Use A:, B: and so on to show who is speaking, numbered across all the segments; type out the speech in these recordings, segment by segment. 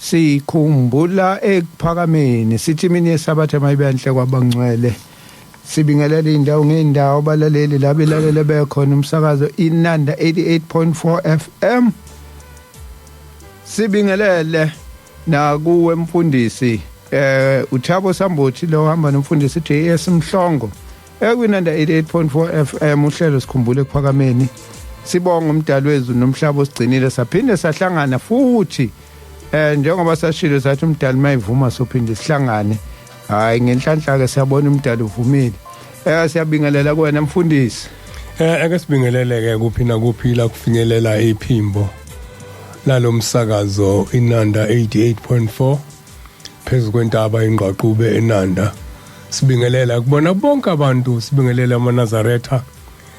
A: Sikhumbula ekuphakameni sithi mina yesabatha mayibenhle kwabangcwele sibingelela indawo ngeendawo balaleli la belalele bekhona umsakazo inanda 88.4 FM sibingelele na kuwe mfundisi uThabo Sambothi lo hamba nomfundisi JS Mhlongo ekwinanda 88.4 FM uhlelo sikhumbule ekuphakameni sibonga umdali wezulu nomhlaba osigcinile saphinde sahlangana futhi njengoba sashilo sathi umdali mayivuma sophinde sihlangane hayi ngenhlanhla ke siyabona umdali uvumile siyabingelela kuwena mfundisi
B: ake sibingeleleke kuphi na kuphi la kufinyelela iphimbo lalomsakazo inanda 88.4 phezulu kwentaba ingqaqube enanda sibingelela kubona bonke abantu sibingelela amaNazaretha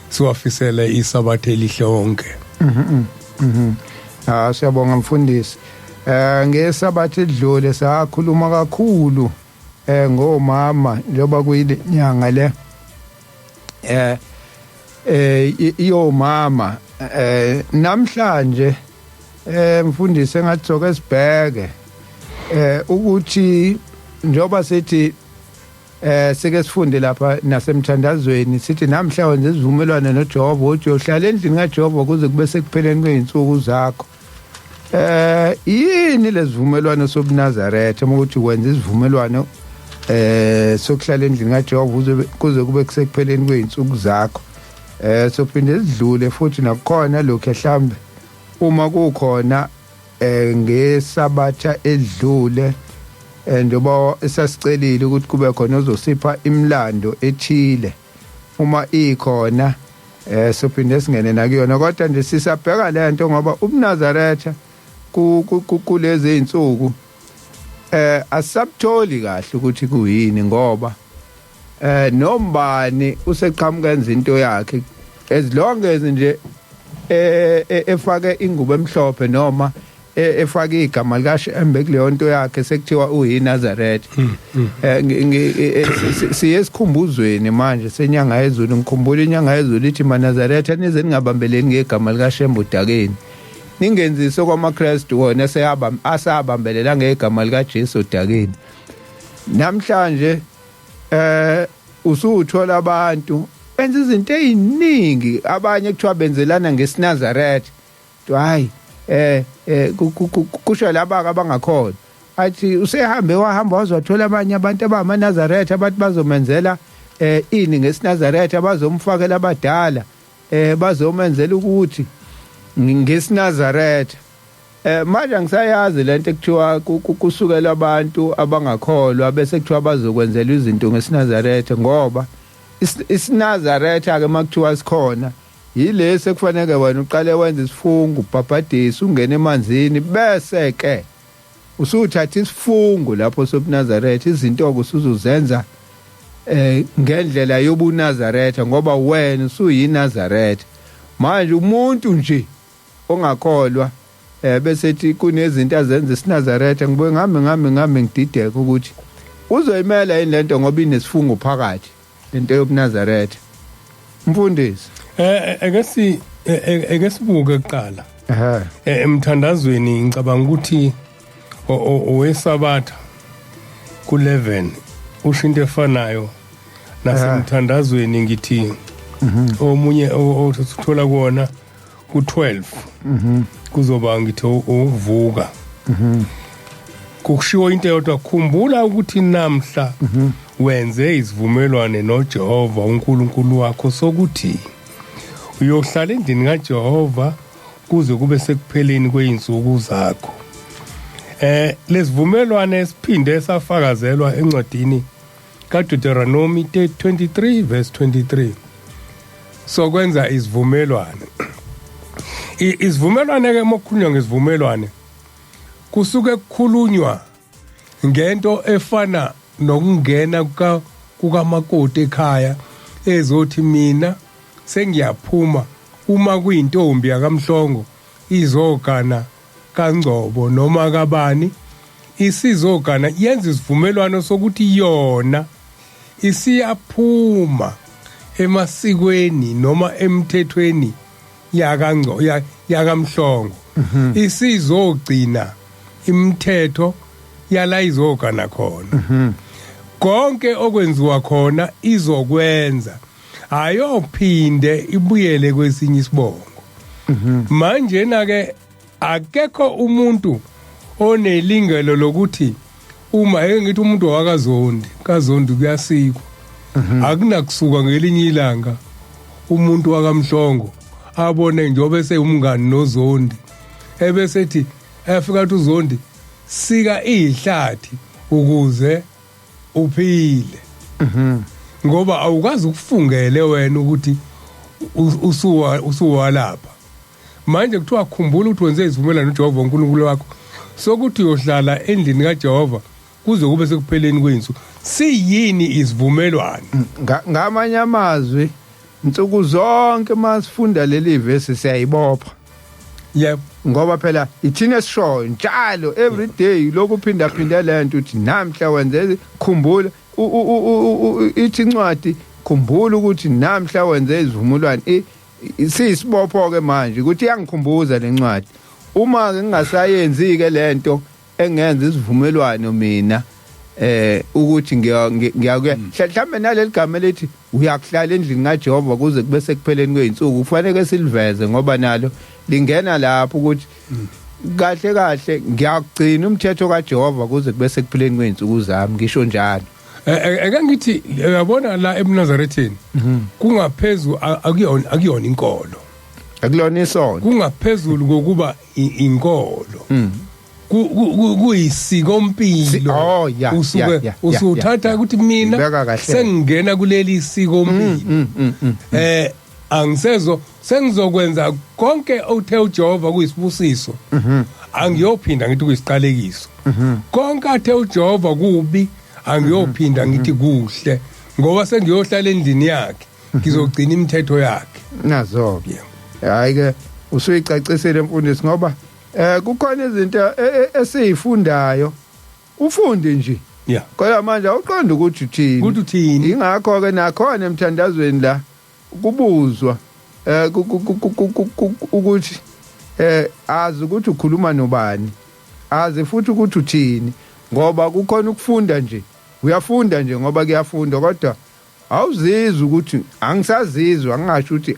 B: siwafisele isabatha elihle wonke
A: siyabonga mfundisi ngesabatha edlule sakhuluma kakhulu ngomama njoba kuyile nyanga le iyomama namhlanje mfundisi engathoka sibheke ukuthi njoba sithi sike sifunde lapha nasemthandazweni sithi namhla wenza isivumelwano noJehova uthi uyohlala endlini kaJehova kuze kube sekupheleni kweinsuku zakho yini lesivumelwano sobuNazaretha ukuthi wenza isivumelwano sokuhlala endlini kaJehova kuze kube kusekupheleni kweinsuku zakho sophinde sidlule futhi nakhona lokho mhlambe uma kukhona ngesabatha edlule njengoba esasicelile ukuthi kube khona ozosipha imlando ethile uma ikhona sophinde singene nakuyona kodwa nje sisabheka lento ngoba ubuNazaretha kulezi insuku asabtholi kahle ukuthi kuyini ngoba nombani useqhamuka izinto yakhe as long as nje efake ingubo emhlophe noma efake igama likaShembe kuleyo nto yakhe sekuthiwa uyiNazaretha siyesikhumbuzweni manje senyanga yezulu ngikhumbula inyanga yezulu ithi maNazaretha nize ningabambeleni ngegama likaShembe udakeni ningenziso kwamaKristu wona asabambelela ngegama likaJesu udakeni namhlanje usuthola abantu benza izinto eziningi abanye kuthiwa benzelana ngesiNazaretha hayi kusho laba abangakhona athi usehambe wahamba wazothola abanye abantu abamaNazaretha abathi bazomenzela ini ngesiNazaretha bazomfakela abadala bazomenzela ukuthi ngesiNazaretha manje angisayazi lento ekuthiwa kusukela abantu abangakholwa bese kuthiwa bazokwenzela izinto ngesiNazaretha ngoba isiNazaretha ke makuthiwa sikhona yilesi kufanele wena uqale wenze isifungo ubhabhadise ungene emanzini bese ke usuthatha isifungo lapho sobuNazaretha izinto kusuzuzenza ngendlela yobuNazaretha ngoba wena usuyiNazaretha manje umuntu nje ongakholwa bese ethi kunezinto azenza isiNazaretha ngibuye ngihambe ngidideka ukuthi uzoyimela yini lento ngoba inesifungo phakathi lento yobuNazaretha mfundisi
B: eke sibuke kuqala emthandazweni ngicabanga ukuthi owesabatha ku11 usho into efanayo nasemthandazweni ngithi omunye othola kuona ku12 kuzoba ngithi uvuka kushiwo into yodwa khumbula ukuthi namhla wenze isivumelwano noJehova uNkulunkulu wakho sokuthi uyohlala endlini kaJehova kuze kube sekupheleni kweinsuku zakho lesivumelwano esiphinde safakazelwa encwadini kaDeuteronomy 23 verse 23 sokwenza isivumelwano isivumelwano ke mokhulunywa ngesivumelwano kusuke kukhulunywa ngento efana nokungena kukamakoti ekhaya ezothi mina sengiyaphuma uma kuyintombi yakamhlongo izogana kaNgcobo noma kabani isizogana yenza isivumelwano sokuthi yona isiyaphuma emasikweni noma emthethweni yakamhlongo isizogcina imithetho yala izogana khona konke okwenziwa khona izokwenza ayophinde ibuyele kwesinye isibongo manje na ke akekho umuntu onelingelo lokuthi uma ngithi umuntu kaZondi kuyasikwa akunakusuka ngelinye ilanga umuntu wakamhlongo abone njobe seyumngani noZondi ebesethi afika uthi uZondi sika ihlathi ukuze uphile ngoba awukazi ukufungele wena ukuthi usuwa lapha manje kuthiwa khumbula ukuthi wenze isivumelwano noJehova uNkulunkulu wakho sokuthi uyohlala endlini kaJehova kuze kube sekupheleni kwensuku siyini isivumelwano
A: ngamanye amazwi insuku zonke masifunda leli verse siyayibopha
B: yep
A: ngoba phela ithina esisho njalo every day lokuphinda phinda lento uthi namhla wenze khumbula ithi incwadi khumbula ukuthi namhla wenze isivumelwano sisibopho ke manje ukuthi iyangikhumbuza lencwadi uma ke ngingasayenzi ke lento engenza isivumelwano mina ukuthi ngiyakuya mhlawumbe naleli gama lethi uyakuhlala endlini kaJehova kuze kube sekupheleni kweinsuku kufanele siliveze ngoba nalo lingena lapho ukuthi kahle ngiyagcina umthetho kaJehova kuze kube sekupheleni kweinsuku zami ngisho njalo
B: ake ngithi uyabona la ebuNazaretheni kungaphezulu akuyona inkolo
A: akulona isonto
B: kungaphezulu kokuba inkolo kuyisiko mpilo usuthatha ukuthi mina sengingena kuleli siko mpilo sengizokwenza konke othe uJehova kuyisibusiso angiyophinda ngithi kuyisiqalekiso konke athe uJehova kubi angiyophinda ngithi kuhle ngoba sengiyohlala endlini yakhe ngizogcina imithetho yakhe
A: nazo hayi ke usuyicacisele mfundisi ngoba kukhona izinto esizifundayo ufunde nje kodwa manje awuqonda ukuthi uthini ingakho ke nakhona emthandazweni la kubuzwa ukuthi azi ukuthi ukhuluma nobani azi futhi ukuthi uthini ngoba kukhona ukufunda nje uyafunda nje ngoba kuyafunda kodwa awuzizwa ukuthi angisazizwa ngingasho ukuthi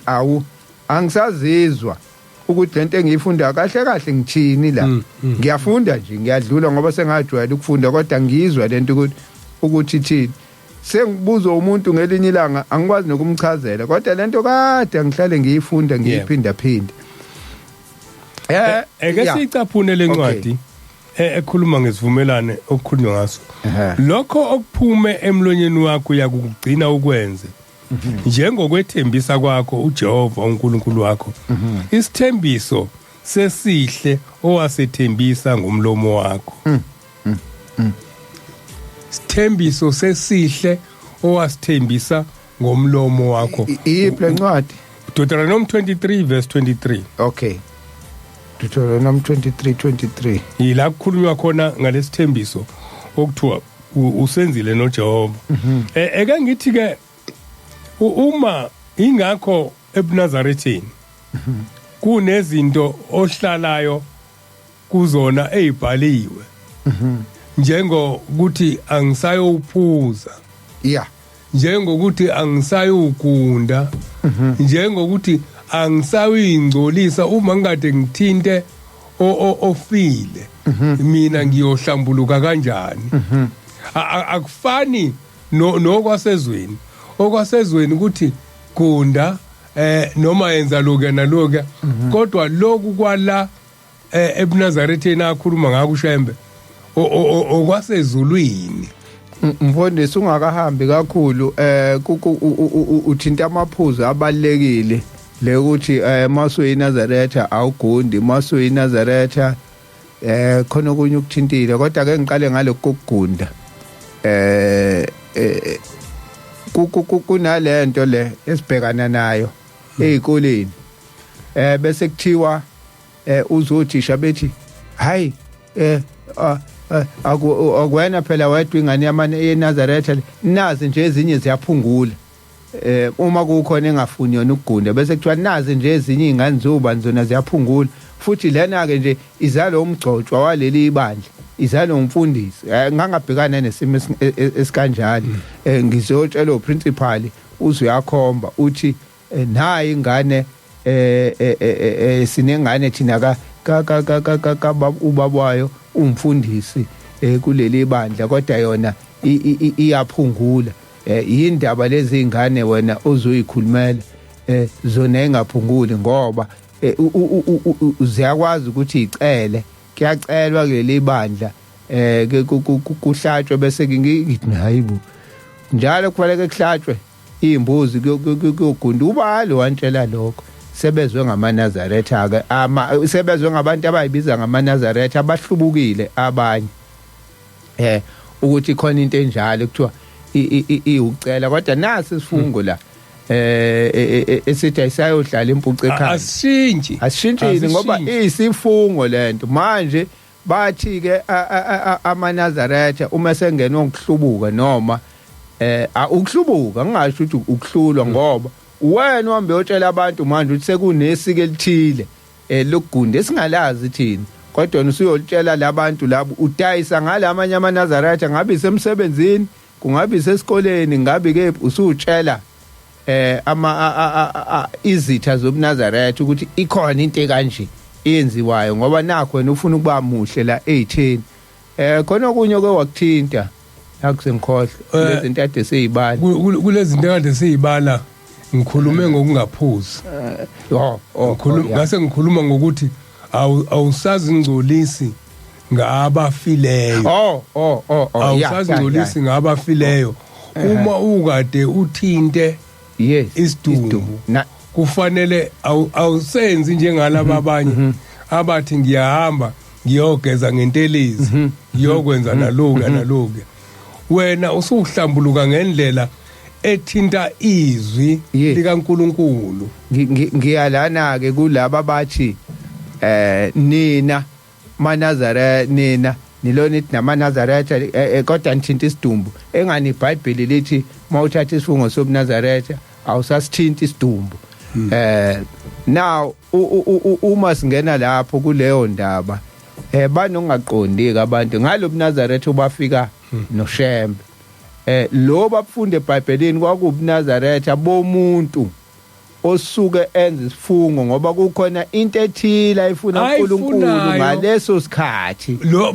A: angisazizwa ukuthi lento engiyifunda kahle ngithini la ngiyafunda nje ngiyadlula ngoba sengajwayela ukufunda kodwa ngizwa lento ukuthi ithini sengibuzwa umuntu ngelinye ilanga angikwazi nokumchazela kodwa lento kade ngihlale ngiyifunda ngiyiphinda
B: eke sicaphune lencwadi ekhuluma ngesivumelane okukhulunywa ngaso lokho okuphume emlonyeni wakho yakugcina ukwenze njengokwethembisa kwakho uJehova uNkulunkulu wakho isithembiso sesihle owasethembisa ngomlomo wakho isithembiso sesihle owasithembisa ngomlomo wakho
A: iyincwadi
B: Deuteronomy 23 verse 23
A: okay Deuteronomy 23:23
B: yila kukhulunywa khona ngalesithembiso okuthiwa usenzile noJehova eke ngithi ke uma ingakho ebuNazaretheni kunezinto ohlalayo kuzona ezibhaliwe njengokuthi angisayophuza njengokuthi angisayogunda njengokuthi angisayingcolisa uma ngikade ngithinte ofile mina ngiyohlambuluka kanjani akufani nokwasezweni okwasezweni ukuthi gunda noma yenza lokho nalokho kodwa lokhu kwala ebuNazaretheni akhuluma ngakho uShembe okwasezulwini
A: mfundisi ungakahambi kakhulu uthinta amaphuzu abalekile le ukuthi masoyiNazaretha awugundi masoyiNazaretha khona okunye ukuthintile kodwa ke ngiqale ngalokho kokugunda kunalento le esibhekana nayo ezikoleni bese kuthiwa uzothisha bethi hayi akwena phela wedwa ingane yeNazaretha nazi nje ezinye ziyaphungula uma kukhona engafuni yona ukugunda bese kuthiwa nazi nje ezinye izingane zobani zona ziyaphungula futhi lena ke nje izalo umgcotshwa waleli ibandla izalo umfundisi ngangabhekana nesimo esikanjalo ngizotshela uprincipal uzuyakhomba uthi nayi ingane sinengane thina ka ubabwayo umfundisi kuleli bandla kodwa yona iyaphungula indaba lezi ingane wena ozoyikhulumela zona engaphunguli ngoba ziyakwazi ukuthi icele kuyacelwa kuleli bandla kuhlatshwe bese ngithi hayibo njalo kufanele kuhlatshwe imbuzi kuyogunda ubalo wantshela lokho sebezwe ngamaNazaretha ke sebezwe ngabantu abayibiza ngamaNazaretha abahlubukile abanye ukuthi khona into enjalo kuthiwa iucela kodwa nasi isifungo la esithi ayisayohlala impucu ekhaya asishintshile ngoba isifungo lento manje bathi ke amaNazaretha uma sengenwa ukuhlubuka noma ukuhlubuka ngingasho ukuthi ukuhlulwa ngoba wena uhambe uyotshela abantu manje ukuthi sekunesiko elithile lokugunda esingalazi thina kodwa usuyolitshela labantu labo udayisa ngalamanye amaNazaretha ngabe isemsebenzini kungabe isesikoleni ngabe ke usutshela izitha zobuNazaretha ukuthi ikhona into ekanje eyenziwayo ngoba nakho wena ufuna ukuba muhle la 18 khona okunye kwakuthinta akusengikhohle lezi zinto ade seyibala
B: kulezi zinto kade seyibala ngikhulume ngokungaphuzi ngase ngikhuluma ngokuthi awusazi ngcolisi ngabafileyo awusazi ngcolisi ngabafileyo uma ukade uthinte isidumbu kufanele awusenzi njengalabo abanye abathi ngiyahamba ngiyogeza ngentelezi ngiyokwenza naloku wena usuhlambuluka ngendlela ethinta izwi likaNkuluNkulu
A: ngiyalana ke kulabo bathi nina maNazaretha nina nilona ithi namaNazaretha kodwa nithinta isidumbu engani iBhayibheli lithi mawuthatha isifungo sobuNazaretha awusasithinta isidumbu now uma singena lapho kuleyo ndaba banongaqondi ke abantu ngalobuNazaretha ubafika noShembe lo bafunde eBhayibhelini kwakubuNazaretha bomuntu osuke enza isifungo ngoba kukhona into ethila ifuna uNkulunkulu ngaleso sikhathi
B: lo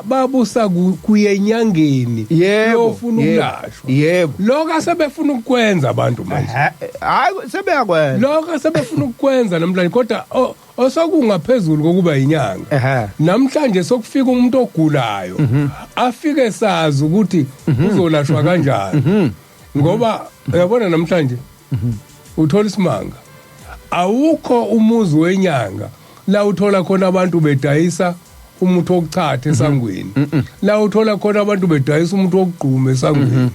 B: babusa kuyenyangeni yofuna ukulashwa lokho asebefuna ukwenza abantu manje
A: hayi sebeyakwenza
B: lokho asebefuna ukwenza namhlanje kodwa osokungaphezulu kokuba inyanga namhlanje sokufika umuntu ogulayo afike sazi ukuthi uzolashwa kanjani ngoba uyabona namhlanje uthola isimanga awukho umuzi wenyanga la uthola khona abantu bedayisa umuntu wokuchatha esangweni la uthola khona abantu bedayisa umuntu wokugquma esangweni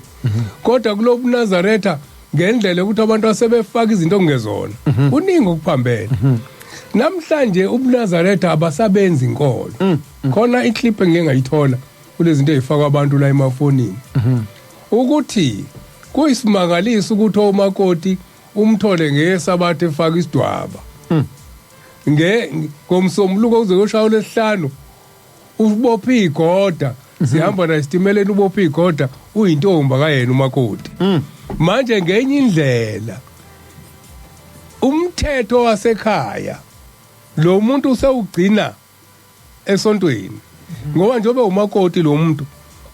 B: kodwa kulobuNazaretha ngendlela ukuthi abantu asebefaka izinto ngezona kuningi ukuphambela namhlanje ubuNazaretha abasabenzi inkolo khona iclip engeke ngayithola kulezi zinto ezifaka abantu la emafonini ukuthi kuyisimangaliso ukuthi omakoti umthole ngesabathe efaka isidwaba ngomsombuluko uze kushaya lesihlanu ubopha igoda sihamba na isitimeleni ubopha igoda uyintomba kayena umakoti manje ngenye indlela umthetho wasekhaya lo muntu usewugcina esontweni ngoba njengoba umakoti lo muntu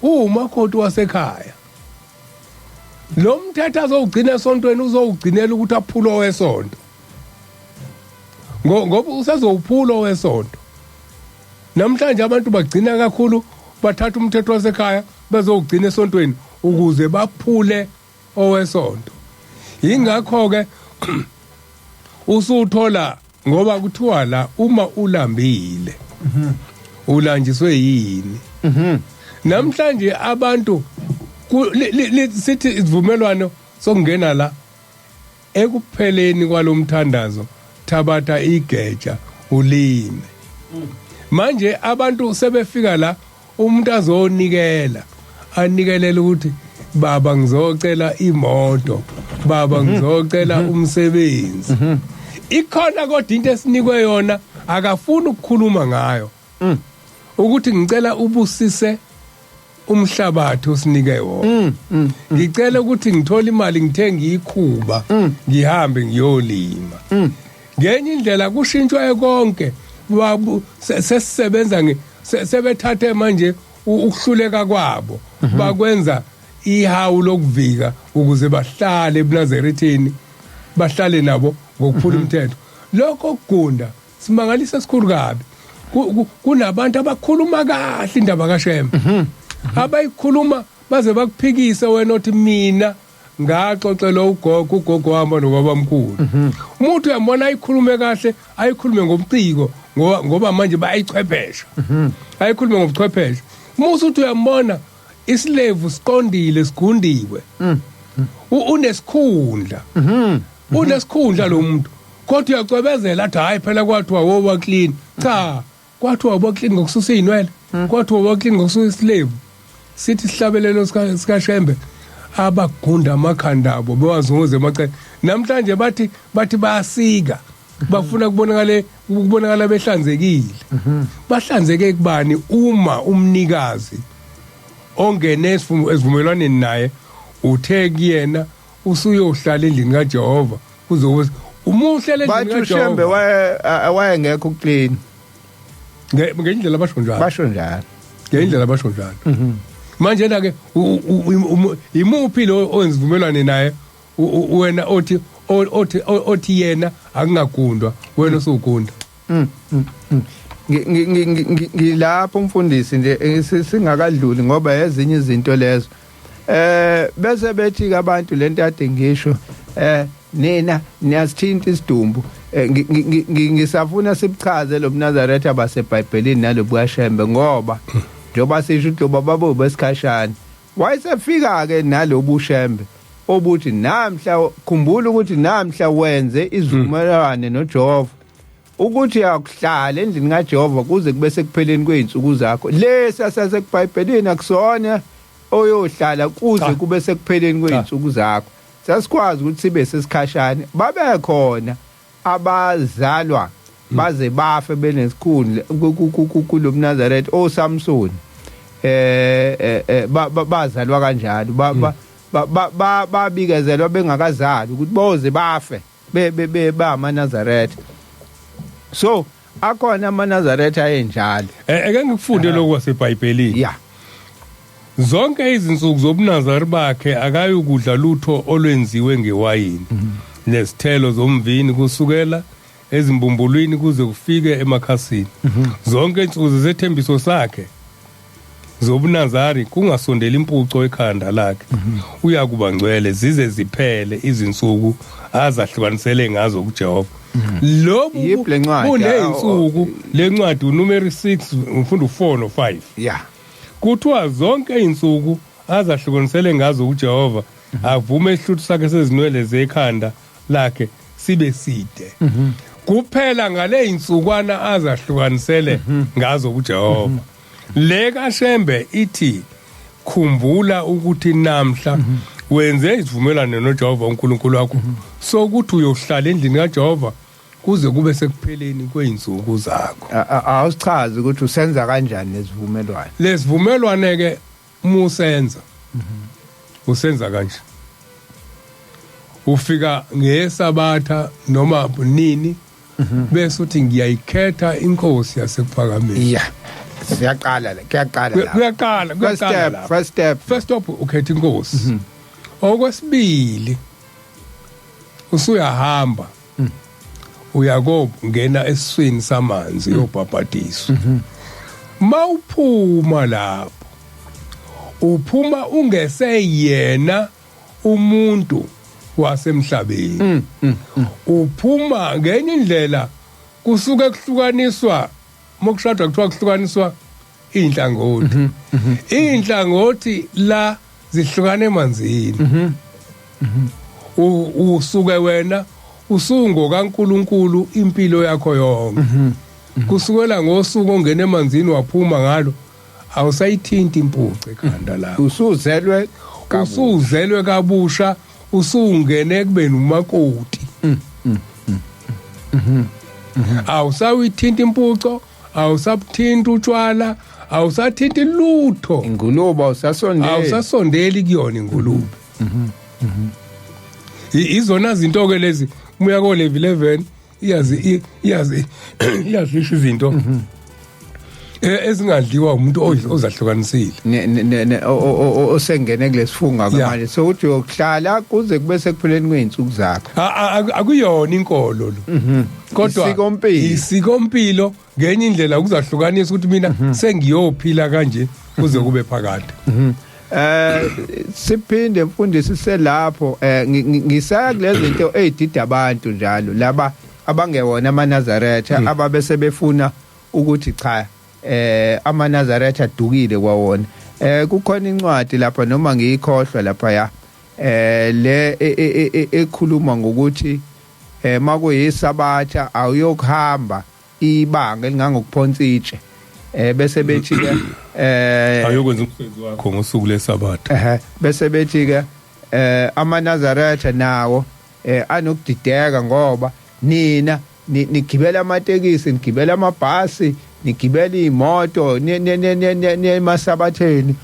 B: umakoti wasekhaya lo mthetho azowugcina esontweni uzowugcinela ukuthi aphulo wesonto ngoba usazowuphulo wesonto namhlanje abantu bagcina kakhulu bathatha umthetho wasekhaya bezowugcina esontweni ukuze baphule owesonto ingakho ke usuthola ngoba kuthiwa la uma ulambile ulanjiswe yini namhlanje abantu sithi isivumelwano sokungena la ekupheleni kwalomthandazo thabatha igeja ulime. Manje abantu sebefika la umuntu azonikela anikelela ukuthi baba ngizocela imoto, baba ngizocela umsebenzi. Ikhona kodwa into esinikwe yona akafuni ukukhuluma ngayo. Ukuthi ngicela ubusise umhlabathi osinike wona. Ngicela ukuthi ngithola imali ngithenge ikhuba ngihambe ngiyolima. Ngenye indlela kushintshwe konke sesisebenza sebethathe manje ukuhluleka kwabo bakwenza ihawu lokuvika ukuze bahlale ebuNazarethini bahlale nabo ngokuphula umthetho. Lokho kugunda simangalisa esikhulu kabi. Kunabantu abakhuluma kahle indaba kaShembe. Abayikhuluma baze bakuphikise wena othi mina ngaxoxela ugogo wami nobabamkhulu. Umuntu uyambona ayikhulume kahle, ayikhulume ngobuciko ngoba manje bayayichwephesha. Ayikhulume ngobuchwepheshe. Musu uthi uyambona isilevu siqondile sigundiwe. Unesikhundla. Unesikhundla lo muntu. Kodwa uyacwebezela athi hayi phela kwathiwa woba clean. Cha, kwathiwa woba clean ngokususa izinwele. Kwathiwa woba clean ngokususa isilevu. Sithi sihlabelelo sikaShembe abagunda amakhanda abo bewazunguze emacele. Namhlanje bathi bayasika. Bafuna ukubonakala behlanzekile. Bahlanzeke kubani uma umnikazi ongene esivumelwaneni naye uthe kuyena usuyohlala endlini kaJehova kuzobe umuhle endlini kaJehova.
A: Bathi uShembe wayengekho ukuclean.
B: Ngendlela basho njalo. Ngendlela basho njalo. Manje na ke imuphi lo owenzivumelwane naye wena othi yena akungagundwa wena usugunda.
A: Ngilapho umfundisi nje singakadluli ngoba ezinye izinto lezo bese bethi abantu lento ade ngisho nina niyasithinta isidumbu ngisafuna sibuchaze lo sobuNazaretha baseBhayibhelini nalobu kaShembe ngoba njoba sisho ukuthi babo besikhashana wayesefika ke nalobu Shembe obuthi namhla khumbula ukuthi namhla wenze izivumelwano noJehova ukuthi akuhlala endlini kaJehova kuze kube sekupheleni kweinsuku zakho lesa sasekubhayibhelini akusona oyohlala kuze kube sekupheleni kweinsuku zakho sasikwazi ukuthi sibe sesikhashana babe khona abazalwa baze bafe benesikhundla kulo sobuNazaretha oSamson bazalwa kanjalo babikezelwa bengakazali ukuthi boze bafe ba amaNazaretha. So akhona amaNazaretha enjalo.
B: Ake ngikufunde lokho kwaseBhayibhelini.
A: Yeah.
B: Zonke izinsuku zobuNazari bakhe akayukudla lutho olwenziwe ngewayini nesithelo zomvini kusukela ezimbumbulwini kuze kufike emakhasini. Zonke insuku zethembiso sakhe zobuNazari kungasondela impuco ekhanda lakhe. Uyakuba ngcwele zize ziphele izinsuku azahlukanisele ngazo kuJehova. Lobu kuneyinsuku lencwadi uNumeri 6 ufunda u4 no5.
A: Yeah.
B: Kuthiwa zonke izinsuku azahlukanisele ngazo kuJehova avume ihluthu sakhe sezinwele zekhanda lakhe sibe side. Kuphela ngale insukwana azahlukanisele ngazo kuJehova. Le kaShembe ithi khumbula ukuthi namhla wenze isivumelwano noJehova uNkulunkulu wakho sokuthi uyohlala endlini kaJehova kuze kube sekupheleni kweinsuku zakho.
A: Awusichazi ukuthi usenza kanjani lesivumelwano.
B: Lesivumelwano ke musenza. Usenza kanje. Ufika ngeSabatha noma nini bese uthi ngiyayikhetha inkosi yasekuphakameni.
A: Yeah. Siyaqala la, kuyaqala la. First step
B: ukhetha inkosi. Okwesibili usuyahamba. Uyakongena esiswini samanzi yobhabhadiswa. Mawuphuma lapho uphuma ungeseyena umuntu wasemhlabeni. Uphuma ngenye indlela kusuke kuhlukaniswa mokushadwa kuthiwa kuhlukaniswa inhlangothi. Inhlangothi la zihlukane emanzini. usuke wena usungo kaNkuluNkulu impilo yakho yonke kusukela ngosuku ongena emanzini waphuma ngalo awusayithinta impuce ekhanda lakho usuzelwe kabusha usungene ekubeni umakoti awusawithinta impuco awusabuthinta utshwala awusathinta lutho
A: ingulube
B: awusasondeli kuyona ingulube izona zinto ke lezi umuya ko level 11 iyazi izinto ezingadliwa umuntu ozahlukanisile
A: osengene kulesifunga manje so uthi yokuhlala kuze kube sekupheleni kweinsuku zakho
B: akuyona inkolo lo kodwa isikompilo ngenye indlela kuzahlukanisa ukuthi mina sengiyophila kanje kuze kube phakade
A: siphinde mfundisi selapho ngisaya kulezi zinto ezidida abantu njalo laba abangewona amaNazaretha ababese befuna ukuthi cha amaNazaretha adukile kwawona kukhona incwadi lapha noma ngiyikhohlwa lapha ya le ekhuluma ngokuthi makuyisabatha awuyokuhamba ibanga elingangokuphonsa itshe bese bethi ke
B: ayokwenza umsebenzi wakho ngosuku lesabatha
A: bese bethi ke amaNazaretha nawo anokudideka ngoba nina nigibela amatekisi nigibela amabhasi nigibela imoto nemasabatheni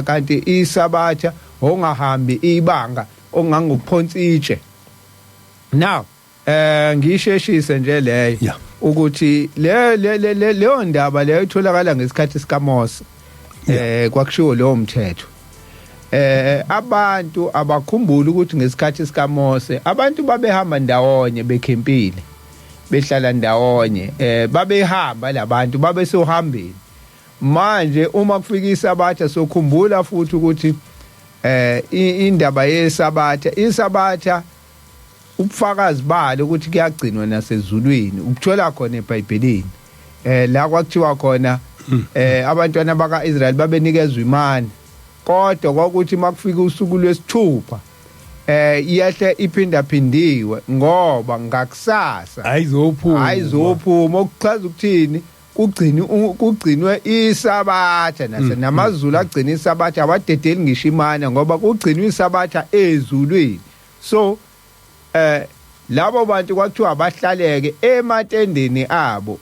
A: kanti isabatha ongahambi ibanga ongangokuphonsa itshe now ngisheshise nje leyo ukuthi leyo ndaba leyo itholakala ngesikhathi sikaMose kwakushiwo lo mthetho abantu abakhumbula ukuthi ngesikhathi sikaMose abantu babehamba ndawonye bekhempile behlala ndawonye babehamba labantu babesohambeni manje uma kufika isabatha sokhumbula futhi ukuthi indaba yesabatha ubufakazi balo ukuthi kuyagcinwa nasezulwini ukuthola khona eBhayibhelini la kwakuthiwa khona abantwana bakaIsrael babenikezwe imani kodwa kwakuthi makufika usuku lwesithupha iyahle iphindaphindiwe ngoba ngakusasa ayizophuma okuchaza ukuthini kugcinwe isabatha namazulu agcina isabatha abadedeli ngisho imana ngoba kugcinwe isabatha ezulwini so labo bantu kwakuthiwa abahlaleke ematendeni abo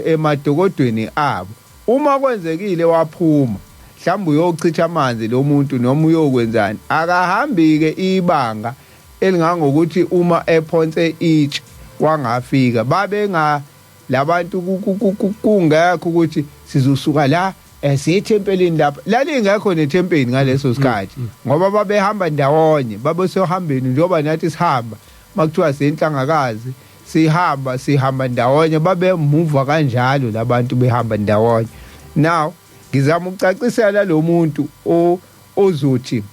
A: emadokodweni abo uma kwenzekile waphuma mhlawumbe uyochitha amanzi lo muntu noma uyokwenzani akahambi ke ibanga elingangokuthi uma ephonse itshe wangafika babenga labantu kungekho ukuthi sizosuka la siyethempelini lapha lalingekho nethempeli ngaleso sikhathi ngoba babehamba ndawonye babesohambeni njengoba nathi sihamba makuthiwa senhlangakazi sihamba ndawonye babemuva kanjalo labantu behamba ndawonye now ngizama ukucacisela lo muntu ozothi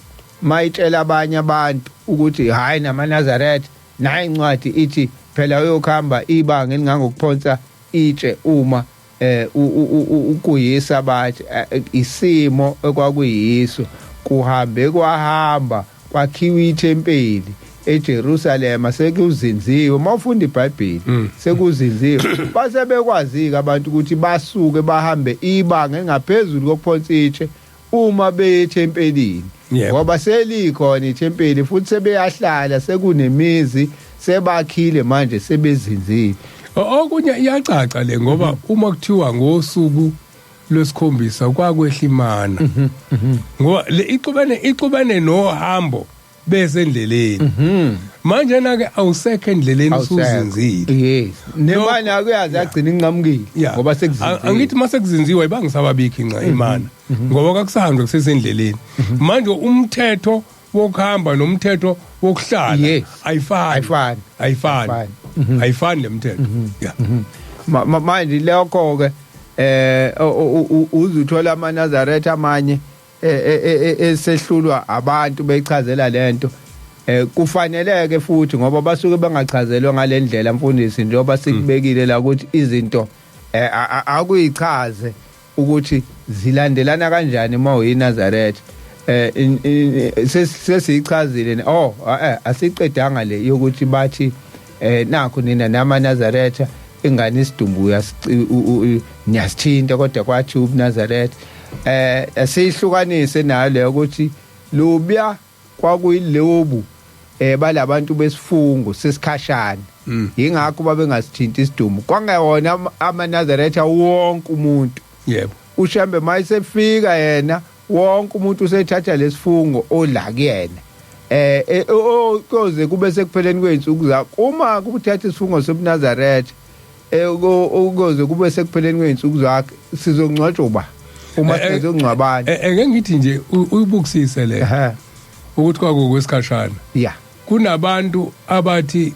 A: mayitshela abanye abantu ukuthi hayi namaNazaretha nayi incwadi ithi phela uyokhamba ibanga elingangokuphonsa itshe uma ukuyisabatha isimo ekwakuyiso kuhambe kwahamba kwakhiwa ithempeli eJerusalem sekuzinziwe mawufunda iBhayibheli sekuzinziwe base bekwazi abantu ukuthi basuke bahambe ibanga engaphezulu kokuphonsa itshe uma beyethempelini ngoba selikhona ithempeli futhi sebeyahlala sekunemizi sebakhile manje sebezinzile
B: okunye iyacaca le ngoba uma kuthiwa ngosuku lwesikhombisa kwakwehla imana ngoba ixubene nohambo besendleleni manje nake awusekho endleleni usuzinzile
A: yes nemani akuyazi agcina inqamukile ngoba sekuzinziwe
B: angithi mase kuzinziwe ibangisababikho inqa imana ngoba kakusahambe kusesendleleni manje umthetho wokuhamba nomthetho wokuhlala ayifani lemthetho
A: manje lokho ke uzuthola amaNazaretha amanye esehlulwa abantu beyichazela lento kufaneleke futhi ngoba basuke bengachazelwa ngalendlela mfundisi njengoba sikubekile la ukuthi izinto akuyichaze ukuthi zilandelana kanjani uma uyiNazaretha sesiyichazile asiqedanga le yokuthi bathi nakho nina namaNazaretha ingane isidumbu niyasithinta kodwa kwathi ubuNazaretha asihlukanise nale ukuthi lobya kwakuyilobu balabantu besifungo sesikhashana ingakho babengasithinta isidumbu kwangewona amaNazaretha wonke umuntu
B: yebo
A: ushambe mayisefika yena wonke umuntu usethatha lesifungo odla kuyena koze kube sekupheleni kweinsuku zakho uma kubuthatha isifungo sobuNazaretha ukoze kube sekupheleni kweinsuku zakhe sizongcwatshwa uma sizongcwabana
B: ngeke ngithi nje uyibukisise le ukuthi kwakukwesikhashana
A: yeah
B: kunabantu abathi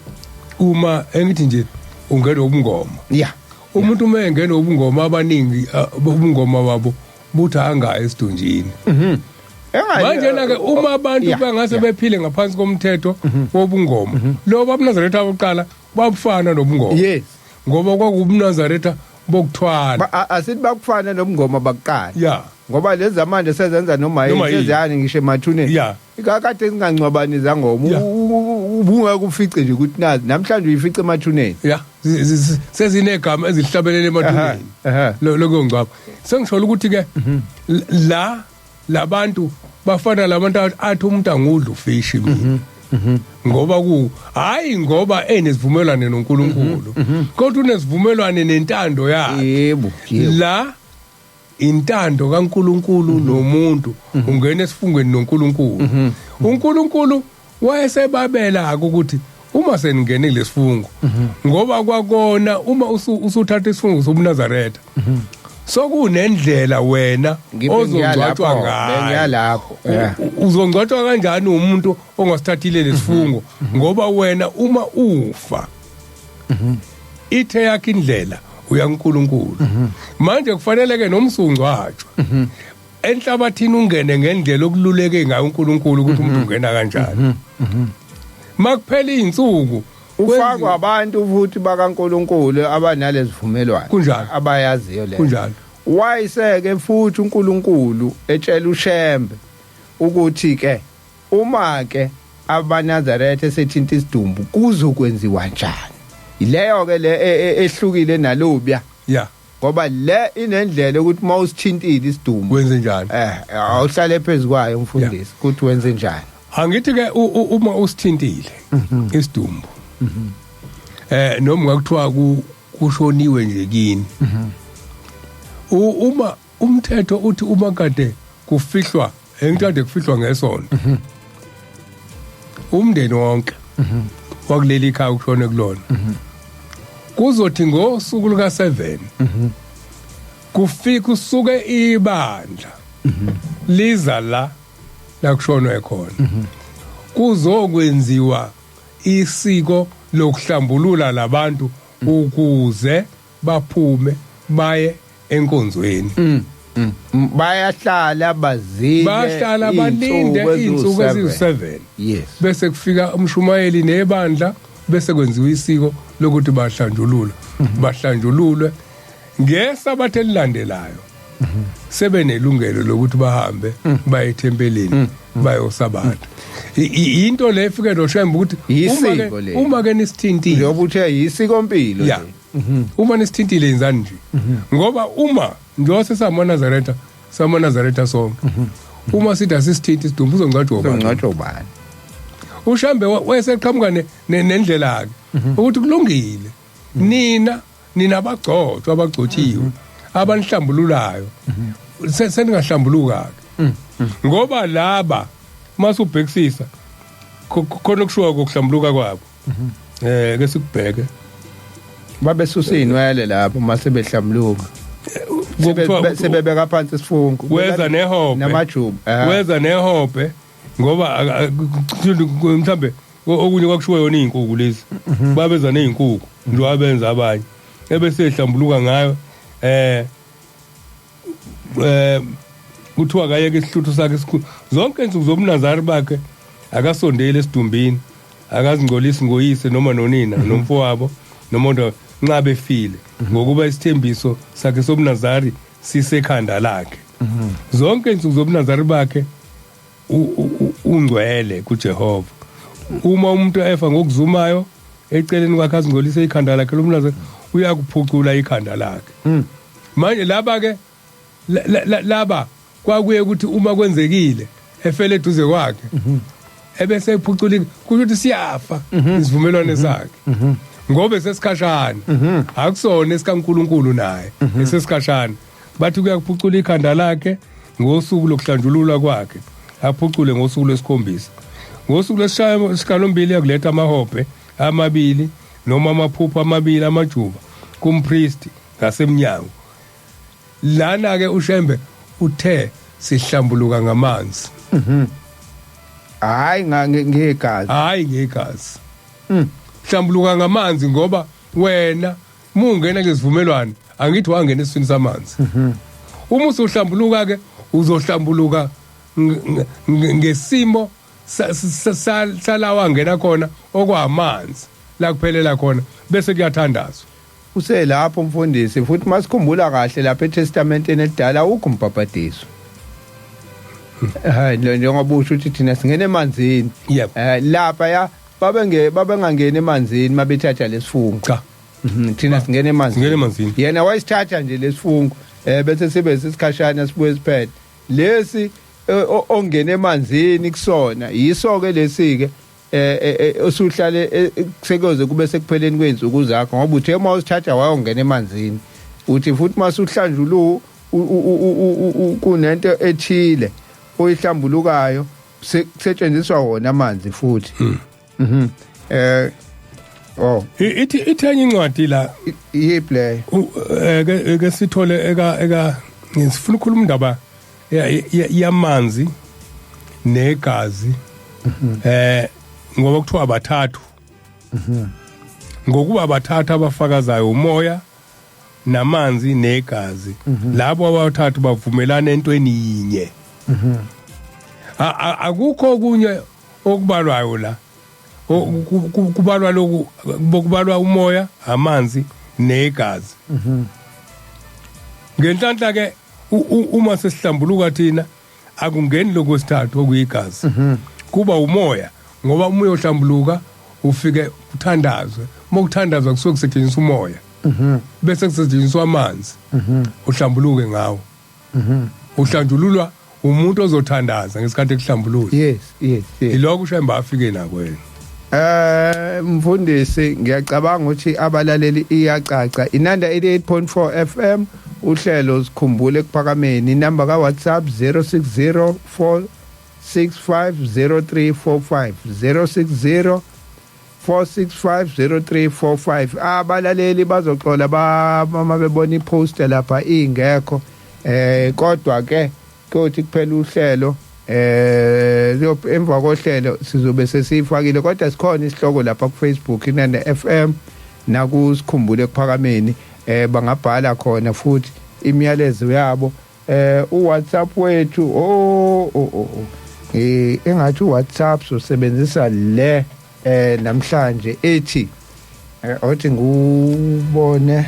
B: uma engithi nje ungena ubungoma
A: yeah
B: umuntu uma engena ubungoma abaningi ubungoma babo buthi anga esidunjini manje na ke uma abantu bangase bephile ngaphansi komthetho wobungoma lo abuNazaretha abokuqala babufana nobungoma
A: yes
B: ngoba kwakubuNazaretha bokuthwala
A: asithi bakufana nobungoma bakuqala
B: yeah
A: ngoba lezi zamanje sezenza noma yizeziyani ngisho emathuneni
B: yeah
A: ikakade singancwabani zangoma ubungeke ufice nje ukuthi nazi namhlanje uyifice emathuneni
B: yeah sezinegama ezihlabelele emathuneni lokungcwaba sengishola ukuthi ke labantu bafana labantu athi umuntu angudla ufishi mina ngoba hayi ngoba enesivumelwane noNkulunkulu kodwa unesivumelwane nentando yakhe
A: yebo
B: la intando kaNkulunkulu nomuntu ungena esifungweni noNkulunkulu uNkulunkulu wayesebabela ukuthi uma seningene lesifungo ngoba kwakona uma usuthatha isifungo sobuNazaretha sokunendlela wena ozongcwatshwa ngayo
A: ngiyalapho
B: uzongcwatshwa kanjani umuntu ongasithathile lesifungo ngoba wena uma ufa ithe yakhe indlela uyaNkulunkulu manje kufanele ke nomsungcwatshwa enhlabathini ungene ngendlela okululeke ngayo uNkulunkulu ukuthi umuntu ungena kanjani makuphela izinsuku
A: ufakwa abantu futhi bakaNkulunkulu abanalezivumelwano
B: kunjalo
A: abayaziyo le
B: kunjalo
A: wayiseke futhi uNkulunkulu etshela uShembe ukuthi ke uma ke abaNazaretha esethinta isidumbu kuzokwenziwa njani ileyo ke le ehlukile nalobya
B: yeah
A: ngoba le inendlela ukuthi mawusithintile isidumbu
B: wenze njani
A: awuhlale phezukwayo umfundisi ukuthi wenze njani
B: angithi ke uma usithintile isidumbu noma ngakuthiwa kushoniwe nje kini uma umthetho uthi uma kade kufihlwa engikade kufihlwa ngesonto umndeni wonke wakuleli ikhaya ukushone kulona kuzothi ngosuku luka 7 kufika usuke ibandla liza la kushonwe khona kuzokwenziwa isiko lokuhlambulula labantu ukuze baphume baye enkonzweni
A: bayahlala bazile
B: bahlala balinde insuku eziyi7
A: yes
B: bese kufika umshumayeli nebandla bese kwenziwa isiko lokuthi bahlanjululwe ngesabatha elilandelayo sebenelungelo lokuthi bahambe baye ethempelini bayosabatha into le efike noShembe ukuthi uma ke nisithintile
A: njengoba uthe yisiko impilo
B: nje uma nisithintile yenzani nje ngoba uma njose samaNazaretha sonke uma sithi asisithinti isidumbu uzongcwatshwa
A: ubani
B: uShembe wayeseqhamuka nendlela yakhe ukuthi kulungile nina abagcothiwe abanihlambululayo seningahlambuluka ngoba laba masubhekisisa khona kushuwa kokuhlambuluka kwabo ke sikubheke
A: babesusa inwele lapho mase behlambuluka sebebeka phansi isifungo
B: weza nehope
A: namajubu
B: weza nehope ngoba mhlambe okunye kwakushuwa yona izinkukhu lezi babeza nezinkukhu nje wabenza abanye ebese ehlambuluka ngayo kuthiwa kayeke isihluthu sakhe esikhulu zonke insuku zobuNazari bakhe akasondele esidumbini akazingcolisi ngoyise noma nonina nomfowabo nomuntu nxa befile ngokuba isithembiso sakhe sobuNazari sisekhanda lakhe zonke insuku zobuNazari bakhe ungcwele kuJehova. Uma umuntu efa ngokuzumayo eceleni kwakhe azingolise ikhanda lakhe lomlaza uyakuphucula ikhanda lakhe. Manje laba ke laba kwakuye ukuthi uma kwenzekile efele eduze kwakhe ebese ephuculika kusho ukuthi siyafa isivumelwano sakhe ngoba sesikhashana akusona esikaNkuluNkulu naye esesikhashana bathi kuyakuphucula ikhanda lakhe ngosuku lokuhlanjululwa kwakhe aphucule ngosuku lwesikhombisa ngosuku lwesishiyagalombili yakuletha amahobhe amabili noma amaphupho amabili amajuba kumpristi ngasemnyango lana ke uShembe uthe sihlambuluka ngamanzi
A: hayi ngegazi
B: hlambuluka ngamanzi ngoba wena mungena ngezivumelwano angithi wangena esifini samanzi uma usuhlambuluka ke uzohlambuluka ngesimo salawa ngena khona okwamanzi la kuphelela khona bese kuyathandazwa
A: uselapho mfundisi futhi masikhumbula kahle lapha eTestamenteni elidala ukho umbhabhadiso hayi njengoba usho ukuthi thina singena emanzini lapha ya babengangena emanzini mabethatha lesifungo
B: cha
A: thina singena emanzini yena wayisithatha nje lesifungo bese sibe sisikhashana sibuye siphethe lesi ongena emanzini kusona yiso ke lesi ke osuhlale kusekoze kube sekupheleni kwensuku zakho ngoba uthe uma usithatha wayongena emanzini uthi futhi masuhlanjulu kunento ethile oyihlambulukayo kusetshenziswa wona amanzi futhi
B: ithenye incwadi la
A: yiplay
B: ke sithole eka sifuna ukukhuluma indaba yamanzi negazi ngoba kuthiwa abathathu ngokuba abathathu abafakazayo umoya namanzi negazi labo abathathu bavumelana entweni yinye akukho okunye okubalwayo la kubalwa lokhu bokubalwa umoya amanzi negazi ngenhlanhla ke uma sesihlambuluka thina akungeni lokwesithathu okuyigazi kuba umoya ngoba umoya ohlambuluka ufike uthandazwe mokuthandazwa kusuke kusetshenziswa umoya bese kusetshenziswa amanzi uhlambuluke ngawo uhlanjululwa umuntu ozothandaza ngesikhathi ekuhlambulula
A: yes
B: iloko uShemba afike nakwena
A: mfundisi ngiyacabanga ukuthi abalaleli iyacaca inanda 88.4 FM uhlelo sikhumbule ekuphakameni inamba ka WhatsApp 0604650345 0604650345 abalaleli bazoxola bama bebona iposter lapha ingekho kodwa ke kuthi kuphela uhlelo emva kohlelo sizobe sesifakile kodwa sikhona isihloko lapha ku Facebook inanda FM nakusikhumbule ekuphakameni bangabhala khona futhi imiyalezo yabo uWhatsApp wethu engathi uWhatsApp sosebenzisa le namhlanje ethi othi ngubone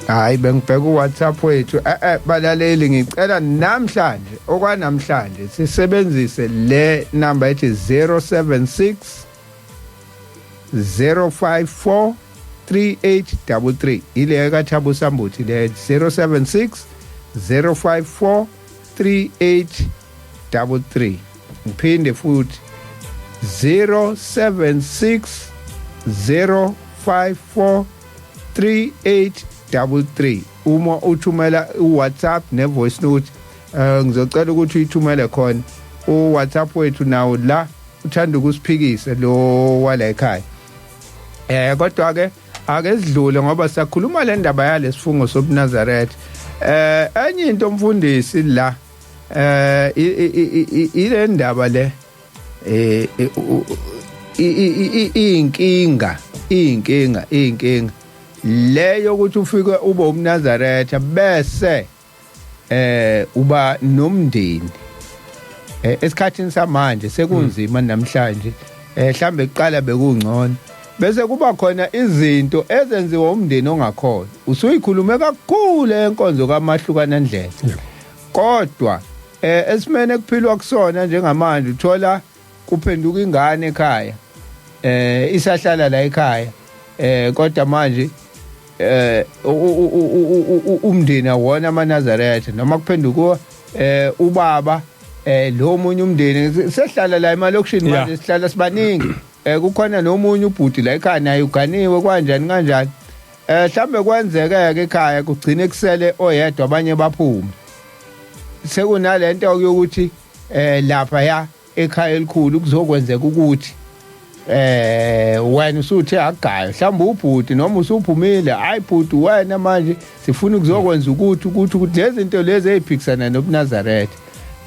A: hayi bengibheka uWhatsApp wethu balaleli ngicela namhlanje okwanamhlanje sisebenzise le number ethi 076 054 3833 ile kaThabo Sambuthi le 076 054 3833 ngiphinde futhi 076 054 3833 uma uthumela uWhatsApp nevoice note ngizocela ukuthi uyithumele khona uWhatsApp wethu nawo la uthanda ukusiphikisa lo wala ekhaya kodwa ke ake sidlule ngoba siyakhuluma le ndaba yalesifungo sobuNazaretha enye into mfundisi la ile ndaba le iyinkinga leyo ukuthi ufike ube umNazaretha bese uba nomndeni esikhathini samanje sekunzima namhlanje mhlambe kuqala bekungcono bese kuba khona izinto ezenziwa umndeni ongakhona usuyikhulume kakhulu enkonzo kaMahlukana Ndlela kodwa esimene kuphilwa kusona njengamanje uthola kuphenduka ingane ekhaya isahlala la ekhaya kodwa manje umndeni awona amaNazaretha noma kuphenduka ubaba lo munye umndeni sehlala la emalokishini manje sihlala sibaningi kukhona nomunye ubhuti la ekhaya naye uganiwe kanjani mhlambe kwenzeke ekhaya kugcine kusele oyedwa abanye baphume sekunalento yokuthi lapha ya ekhaya elikhulu kuzokwenzeka ukuthi wena usuthe agayo mhlawumbe ubhuti noma usuphumile hayi bhuti wena manje sifuna ukuzokwenza ukuthi lezi zinto lezi eziphikisana nobuNazaretha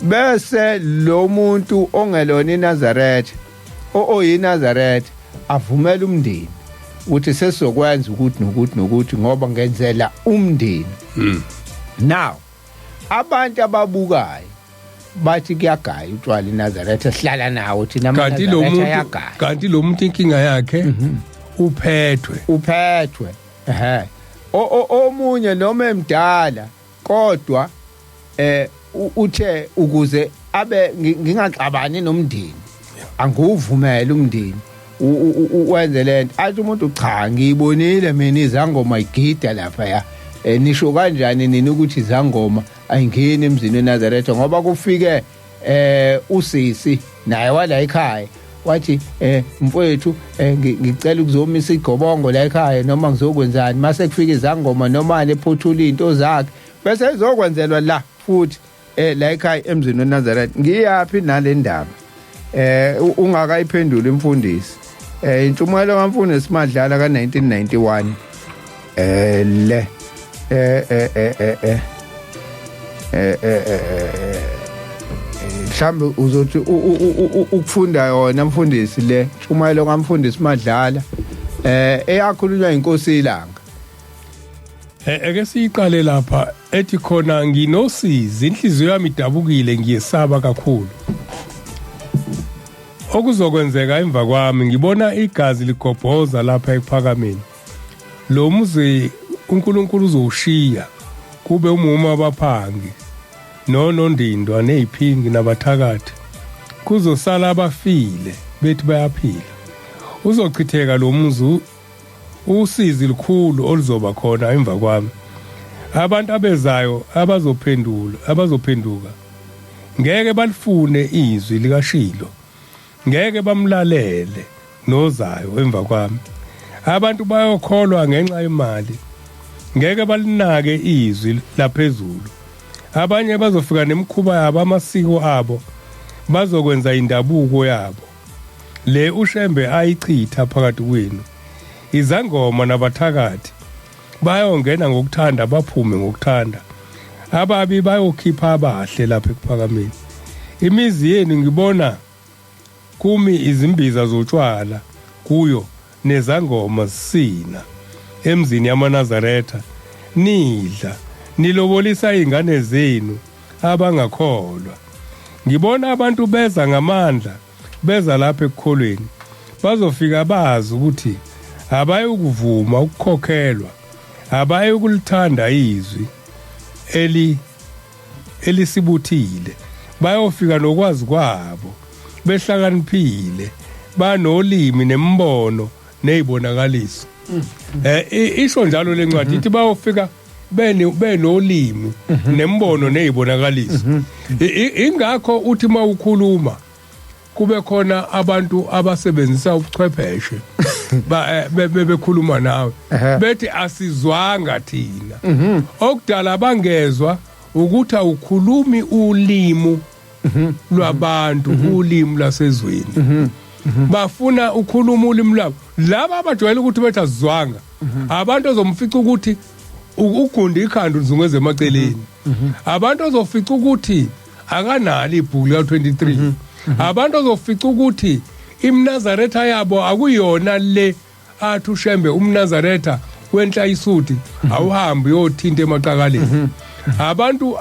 A: bese lo muntu ongelona iNazaretha oyinazaretha avumela umndeni ukuthi sesizokwenza ukuthi ngoba ngenzela umndeni now abantu ababukayo bathi kuyagaya utshwala iNazaretha sihlala nawo thina amaNazaretha yagaya
B: kanti lo muntu inkinga yakhe uphethwe
A: omunye noma emdala kodwa uthe ukuze abe ngingaxabani nomndeni anguvumela umndeni wenze lento athi umuntu cha ngiyibonile mina izangoma igida lapha ya nisho kanjani nini ukuthi izangoma ayingeni emzini weNazaretha ngoba kufike usisi naye wala ekhaya wathi mfowethu ngicela ukuzomisa igobongo la ekhaya noma ngizokwenzani mase kufika izangoma noma lephothula into zakhe bese izokwenzelwa la futhi la ekhaya emzini weNazaretha ngiyapi nale ndaba ungakayiphendula imfundisi intshumayelo kaMfundisi Madlala ka1991 le mhlambe uzothi ukufunda yona mfundisi le intshumayelo kaMfundisi Madlala eyakhulunywa inkosi ilanga
B: eke siqale lapha ethi khona nginosizi inhliziyo yami idabukile ngiyesaba kakhulu okuzokwenzeka emva kwami ngibona igazi ligobhoza lapha ephakameni lo muzi uNkulunkulu uzowushiya kube umuma abaphangi nonondindwa neziphingi nabathakathi kuzosala abafile bethi bayaphila uzochitheka lo muzi usizi likhulu oluzoba khona emva kwami abantu abezayo abazophenduka ngeke balifune izwi likaShilo ngeke bamlalele nozayo emva kwami abantu bayokholwa ngenxa yemali ngeke balinake izwi laphezulu abanye bazofika nemikhuba yabo amasiko abo bazokwenza indabuko yabo le uShembe ayichitha phakathi kwenu izangoma nabathakathi bayongena ngokuthanda baphume ngokuthanda ababi bayokhipha abahle lapha ekuphakameni imizi yenu ngibona kumi izimbiza zotshwala kuyo nezangoma zisina emzini yamaNazaretha nidla nilobolisa izingane zenu abangakholwa ngibona abantu beza ngamandla beza lapha ekukholweni bazofika bazi ukuthi abaye ukuvuma ukukhokhelwa abaye ukulithanda izwi elisibuthile bayofika nokwazi kwabo behlakaniphile banolimi nembono nezibonakaliso isho njalo lencwadi ithi bayofika benolimi nembono nezibonakaliso ingakho uthi mawukhuluma kube khona abantu abasebenzisa ubuchwepheshe bekhuluma nawe bethi asizwanga thina okudala bangezwa ukuthi awukhulumi ulimi lwabantu ulimi lasezweni bafuna ukhuluma ulimi lwabo laba abajwayele ukuthi bethi asizwanga abantu ozomfica ukuthi ugunda ikhanda uzungeze emaceleni abantu ozofica ukuthi akanali ibhuku lika 23 abantu ozofica ukuthi imNazaretha yabo akuyona le athi uShembe umNazaretha wenhla isuti awuhambi uyothinta emaqakaleni abantu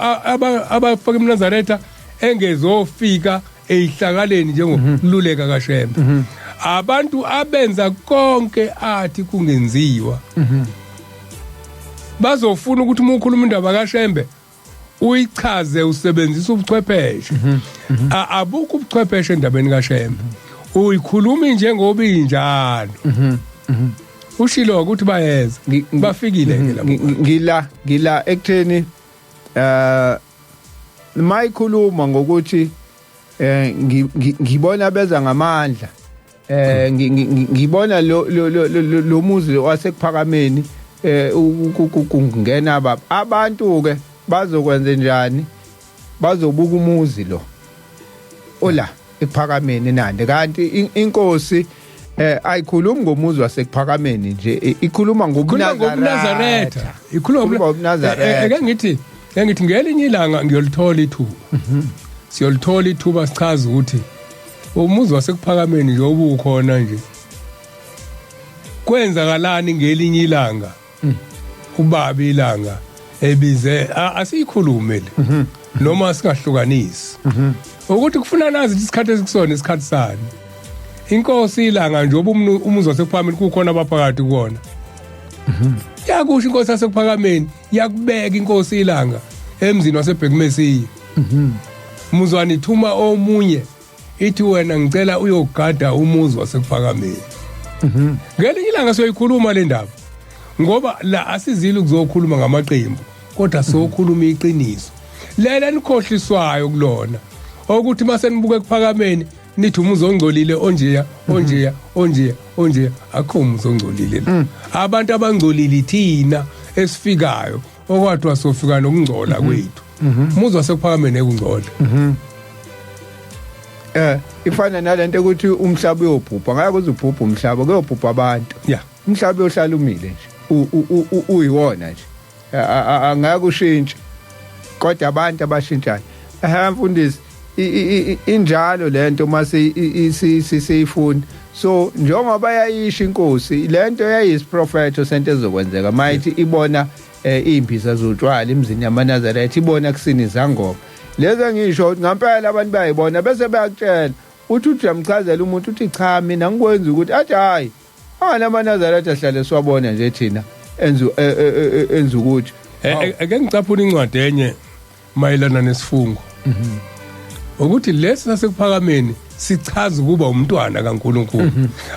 B: abafaka iMnazaretha engezofika eyihlakaleni njengoluleka kaShembe abantu abenza konke athi kungenziwa bazofuna ukuthi uma ukhuluma indaba kaShembe uyichaze usebenzisa ubuchwepheshe abukho ubuchwepheshe endabeni kaShembe uyikhuluma njengoba injalo ushilo ukuthi bayeza bafikile ke
A: lapho ngila ekutheni mayikhuluma ngokuthi ngibona beza ngamandla ngibona lo muzi wasekuphakameni kungena abantu ke bazokwenza njani bazobuka umuzi lo ola ekuphakameni nande kanti inkosi ayikhulumi ngomuzi wasekuphakameni nje ikhuluma ngobuNazaretha ikhuluma ngobuNazaretha ngithi ngelinye ilanga ngiyolithola ithuba siyolithola ithuba sichaza ukuthi umuzi wasekuphakameni nje obukhona nje kwenzakalani ngelinye ilanga ubaba ilanga ebize asiyikhulume le noma singahlukanisi ukuthi kufuna nazi isikhathi esikusona isikhathi sani inkosi ilanga nje umuzi wasekuphakameni kukhona abaphakathi kuona yakusho inkosi yasekuphakameni yakubeka inkosi ilanga emzini wasebhekmesiya umuzwana ithuma omunye ithi wena ngicela uyogada umuzi wasekuphakameni ngelinye ilanga siyoyikhuluma le ndaba ngoba la asizile ukuzokhuluma ngamaqembu kodwa sokhuluma iqiniso lela nikhohliswayo kulona ukuthi mase nibuke kuphakameni nithi umuzi ongcolile onjeya akho umuzi ongcolile la abantu abangcolile thina esifikayo okwathi wasofika nokungcola kwethu umuzi wasekuphakameni ekungcola ifana nalento ukuthi umhlaba uyobhubha ngeke uzubhubha umhlaba kuyobhubha abantu umhlaba uyohlala umile nje uyiwona nje angeke ushintshe kodwa abantu abashintshayo mfundisi injalo lento mase siyifuna so njengoba yayisho inkosi lento yayisiprofetho sento ezokwenzeka mayithi ibona impisa zotshwala emzini yamaNazaretha ibona kusini zangoma leza ngisho ngempela abantu bayibona bese bayakutshela uthi uyamchazela umuntu uthi cha mina ngikwenza ukuthi athi hayi amaNazaretha ahlale siwabona nje thina enza ukuthi
B: ake ngicaphuna incwadi enye mayelana nesifungo ukuthi lesi sasekuphakameni sichaza ukuba umntwana kaNkulunkulu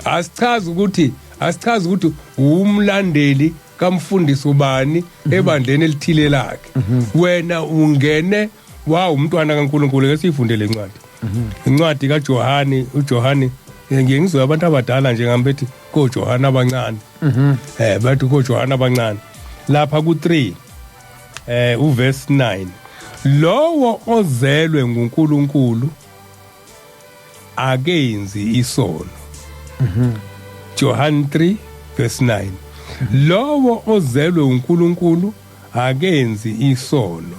B: asichaza ukuthi umlandeli kamfundisi ubani ebandleni elithile lakhe wena ungene umntwana kaNkulunkulu ke sifundele incwadi incwadi kaJohani uJohani ngiyengizwe abantu abadala nje ngambethi koJohana abancane bathi koJohana abancane lapha ku3 uverse 9 lowo ozelwe nguNkulunkulu akenzi isono John 3 verse 9 lowo ozelwe uNkulunkulu akenzi isono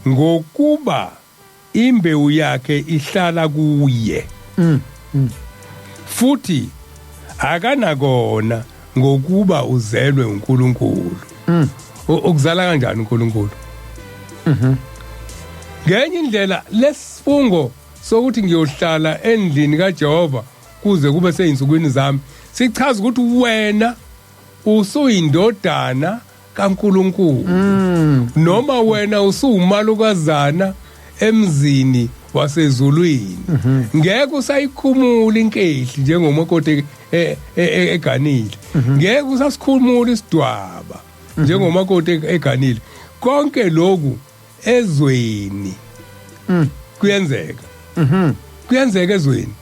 B: ngokuba imbewu yakhe ihlala kuye futhi akanakona ngokuba uzelwe uNkulunkulu ukuzala kanjani uNkulunkulu ngenye indlela lesifungo sokuthi ngiyohlala endlini kaJehova kuze kube seyinsukwini zami sichaza ukuthi wena usuyindodana kaNkulunkulu noma wena usuwumalukazana emzini wasezulwini ngeke usayikhumula inkehli njengomakoti eganile ngeke usasikhumula isidwaba njengomakoti eganile konke lokhu ezweni kuyenzeka kuyenzeka ezweni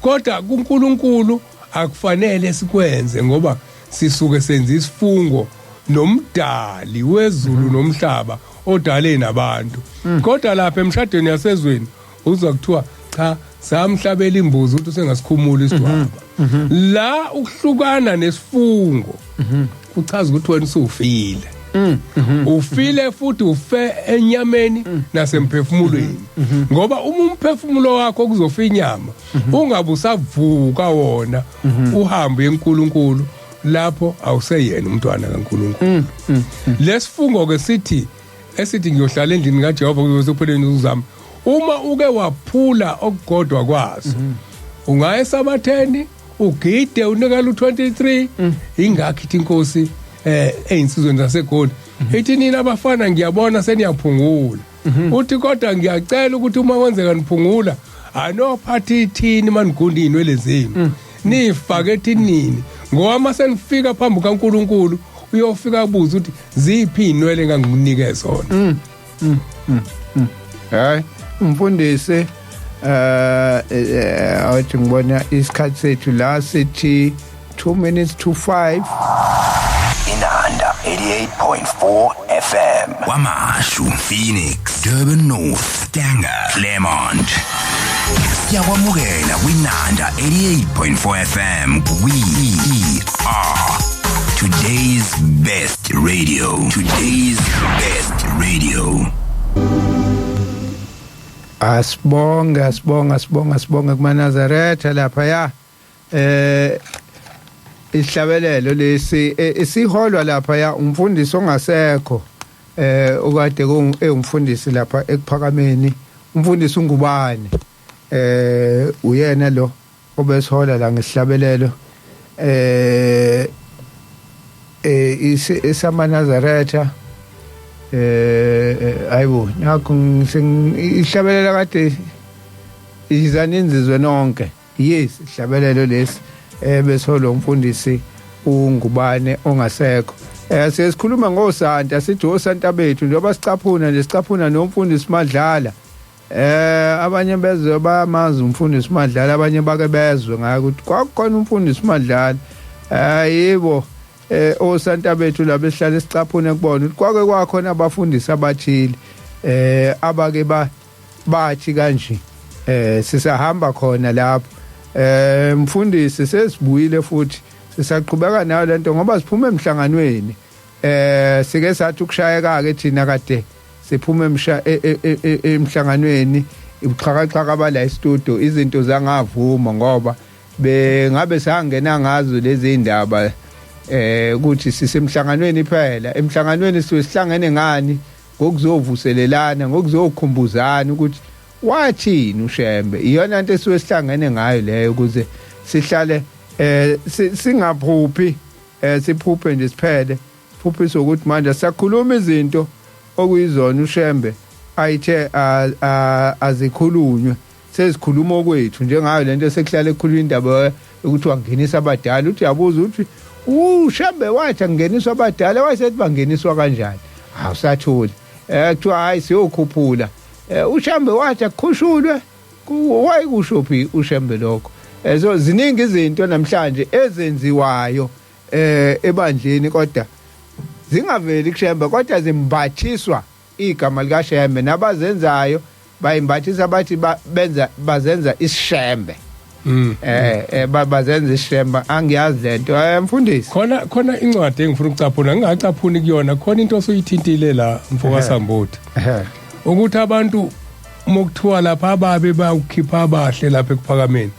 B: kodwa kuNkulunkulu akufanele sikwenze ngoba sisuke senza isifungo nomdali wezulu nomhlaba odale nabantu kodwa lapha emshadweni yasezweni uzwa kuthiwa cha samhlabela imbuzi ukuthi usengasikhumula isidwaba la ukuhlukana nesifungo kuchaza ukuthi wena usufile ufile futhi ufe enyameni nasemphefumulweni ngoba uma umphefumulo wakho kuzofa inyama ungabe usavuka wona uhambe eNkulunkulu lapho awuseyena umntwana kaNkulunkulu. Lesifungo ke esithi ngiyohlala endlini kaJehova kuze kupheleni uzami. Uma uke waphula okugodwa kwaso, ungaya esabatheni, ugide unikela u23, ingakho ithi inkosi einsizweni zaseGoli. Ithi nina abafana ngiyabona seniyaphungula. Uthi kodwa ngiyacela ukuthi uma kwenzeka niphungula, anophathi ithini manigunda inwele zenu. Nifake ethinini. Ngoba mase nifika phambi kaNkulunkulu, uyofika ubuza ukuthi ziphi inwele engangikunike zona.
A: Hayi, umfundisi awuthi ngibona isikhathi sethu la sithi 2 minutes to 5.
C: Inanda 88.4 FM. Kwamashu, Phoenix, Durban North, Stanger, Claremont. Siyakwamukela kwinanda 88.4 FM. We are today's best radio. Today's best radio.
A: Asibonga kumaNazaretha lapha ya. Isihlabelelo lesi isiholwa lapha ya umfundisi ongasekho okade umfundisi lapha ekuphakameni, umfundisi ungubane, uyena lo obesihola la ngesihlabelelo isamaNazaretha. Ayibo nakho isihlabelela kade izaninzizwe nonke. Yes, isihlabelelo lesi besolo umfundisi ungubane ongasekho. Sesikhuluma ngosanta, sithi osanta bethu njengoba sicaphuna nomfundisi Madlala. Abanye bezwe bamazi umfundisi Madlala, abanye bake bezwe ngayo ukuthi kwakukhona umfundisi Madlala. Yebo, osanta bethu la besihlala sicaphuna kubona ukuthi kwake kwakhona abafundisi abathile abake bathi kanje. Sisahamba khona lapho. Mfundisi sesibuyile futhi sisaqhubeka nayo lento ngoba siphuma emhlanganweni. Sike sathi ukushayeka ke thina kade siphuma emhlanganweni ubuxhakaxhaka bala istudio, izinto zangavuma ngoba bengabe sangena ngazo lezi indaba ukuthi sisemhlanganweni phela. Emhlanganweni sihlangene ngani ngokuzovuselelana, ngokuzokhumbuzana ukuthi wathini uShembe. Iyona into esihlangene ngayo leyo ukuze sihlale singaphuphi, siphuphe nje siphele. Phuphi sokuthi manje siyakhuluma izinto okuyizona uShembe ayithe azikhulunywe, sezikhuluma okwethu njengayo lento sekuhlala ekhuluma indaba ukuthi wangenisa abadala. Uthi yabuza ukuthi uShembe wathi angeniswa abadala, wayesethi bangeniswa kanjani? Awusatholi. Kuthiwa hayi siyokhuphula. uShembe wathi akukhushulwe. Wayikusho phi uShembe lokho? So ziningi izinto namhlanje ezenziwayo ebandleni kodwa zingaveli kuShembe, kodwa zimbathiswa igama likaShembe, nabazenzayo bayimbathisa bathi bazenza isishembe. Bazenza isishembe. Angiyazi lento mfundisi.
B: Khona incwadi engifuna ukucaphuna, ngingacaphuni kuyona, khona into osuyithintile la mfoka Samboti. Ukuthi abantu mokuthiwa lapha ababe bawukhipha abahle lapha ekuphakameni,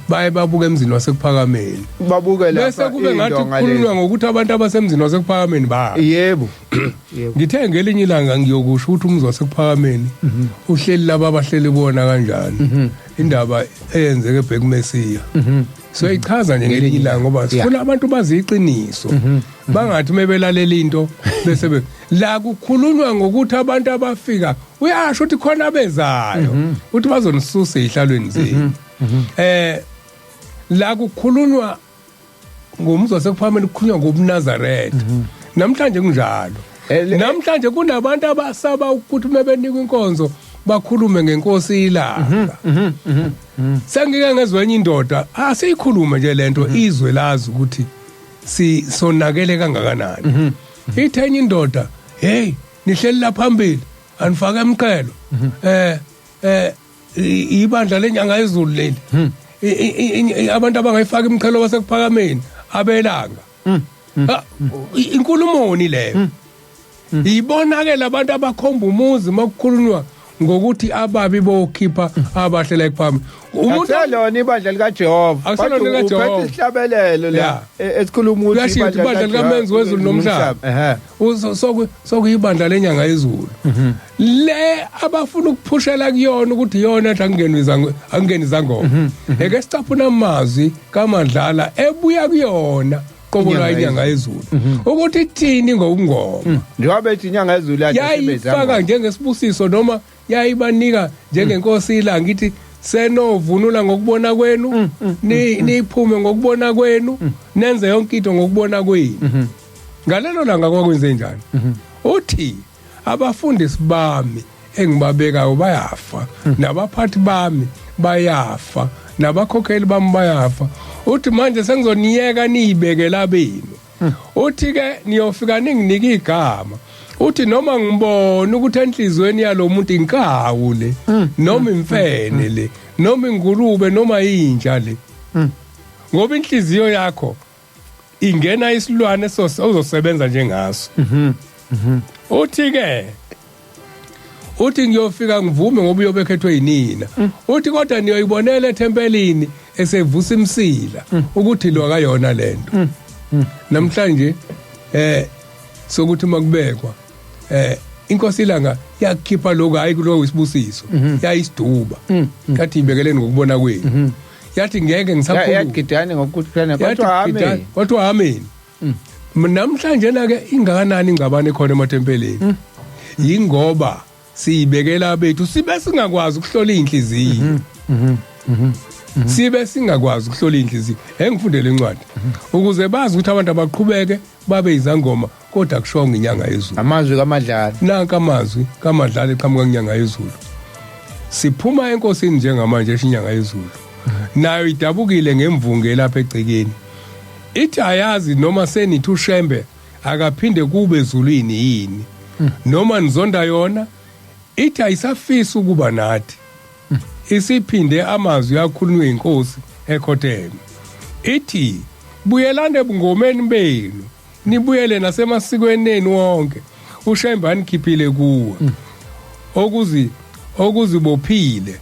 B: baye babuke emzini wasekuphakameni,
A: babuke lapha
B: bese kube ngathi kukhulunywa ngokuthi abantu abasemzini wasekuphakameni ba.
A: Yebo.
B: Ngithe ngelinye ilanga ngiyokusho ukuthi umzi wasekuphakameni uhleli laba abahleli bona kanjani, indaba eyenzeke eBhekmesiya. So ichaza nje ngelinye ilanga ngoba sifuna abantu baziqiniso, bangathi mebelalela into bese la kukhulunywa ngokuthi abantu abafika uyasho ukuthi khona bezayo ukuthi bazonisusa ezihlalweni zenu. La kukhulunywa ngomzi wasekuphakameni, kukhulunywa ngobuNazaretha. Namhlanje kunjalo. Namhlanje kunabantu abasaba ukuthi mebenikwa inkonzo bakhulume ngenkosi ilanga. Sengike ngezwenye indoda asiyikhulume nje lento izwe lazi ukuthi sonakele kangakanani. Ithenye indoda, hey nihleli la phambili anifaka emqhelo, ibandla lenyanga ezulu leli, abantu abangayifaka imqhelo basekuphakameni abelanga. Inkulumo ni leyo. Ibonakala abantu abakhomba umuzi makukhulunywa ngokuthi ababi bokhipha abahle la ekuphambili
A: umuntu aselona ibandla lika Jehova
B: aselona lika Jehova
A: isihlabelelo la esikhuluma ukuthi
B: ibandla likaMenzi wezulu nomhlaba sokuyibandla lenyanga yezulu le abafuna ukuphushela kuyona ukuthi yona angeni izangoma eke sitaphuna amazwi kaMandlala ebuya kuyona qobola inyanga yezulu ukuthi thini ngokungoma
A: njengoba bethi inyanga yezulu
B: yayifaka njengesibusiso noma yayibanika njengenkosi ilanga ngithi senovunula ngokubona kwenu niphume ngokubona kwenu nenze yonke into ngokubona kwenu ngalelo langa kwakwenze njani uthi abafundisi bami engibabekayo bayafa nabaphathi bami bayafa nabakhokheli bami bayafa uthi manje sengizoniyeka niyibekela benu uthi ke niyofika ninginike igama uthi noma ngibona ukuthi enhlizweni yalomuntu inkawu le noma imfene le noma ingulube noma inja le ngoba inhliziyo yakho ingena isilwane ozosebenza njengaso uthi ngiyofika ngivume ngoba uyobekhethwe yinina uthi kodwa niyoyibonela ethempelini esevusa imsila ukuthi lo akayona lento namhlanje sokuthi makubekwa inkosi ilanga yakhipha lokho hayi kulo isibusiso yayisiduba kathi ibekeleni ngokubona kwenu yathi ngeke ngisakhuluma
A: yagidane ngokuthana
B: kodwa amen namhlanje na ke ingakanani ingabane khona ematempeleni yingoba siyibekela bethu sibe singakwazi ukuhlola inhliziyo sibe singakwazi ukuhlola inhliziyo engifundele incwadi ukuze bazi ukuthi abantu abaqhubeke babe izangoma kodwa kushonga inyanga yezulu
A: amazwi kaMadlala
B: nanka amazwi kaMadlala eqhamuka inyanga yezulu siphuma enkosini njengamanje inyanga yezulu nayo idabukile ngemvunge lapha egcekeni ithi ayazi noma senithi uShembe akaphinde kube ezulwini yini noma nizonda yona ithi ayisafisi ukuba nathi isiphinde amazwi akhulunywe inkosi ekhoteme ithi buyelane ebungomeni benu nibuyele nasemasikweni enu wonke uShembe anikhiphile kuwe okuzibophile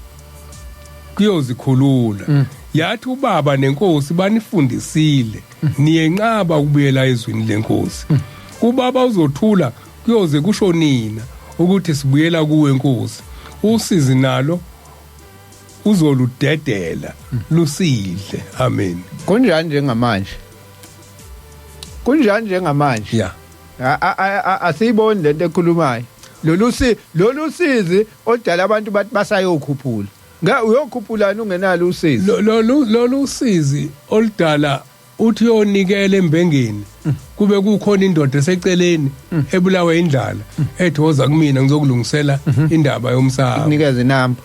B: kuyozikhulula yathi ubaba nenkosi banifundisile niyenqaba ukubuyela ezwini lenkosi ubaba uzothula kuyoze kusho nina ukuthi sibuyela kuwe enkosi usizi nalo uzoludedela lusidle amen
A: kunjani njengamanje
B: ya
A: asiyiboni lento ekhulumayo lolu sizi odala abantu bathi basayokhuphula uyokhuphulana ungenalo usizi
B: lolu sizi oludala uthi yonikele embengeni kube kukhona indoda eseceleni ebulawe indlala ethoza kumina ngizokulungisela indaba yomsamo
A: inikeze inamba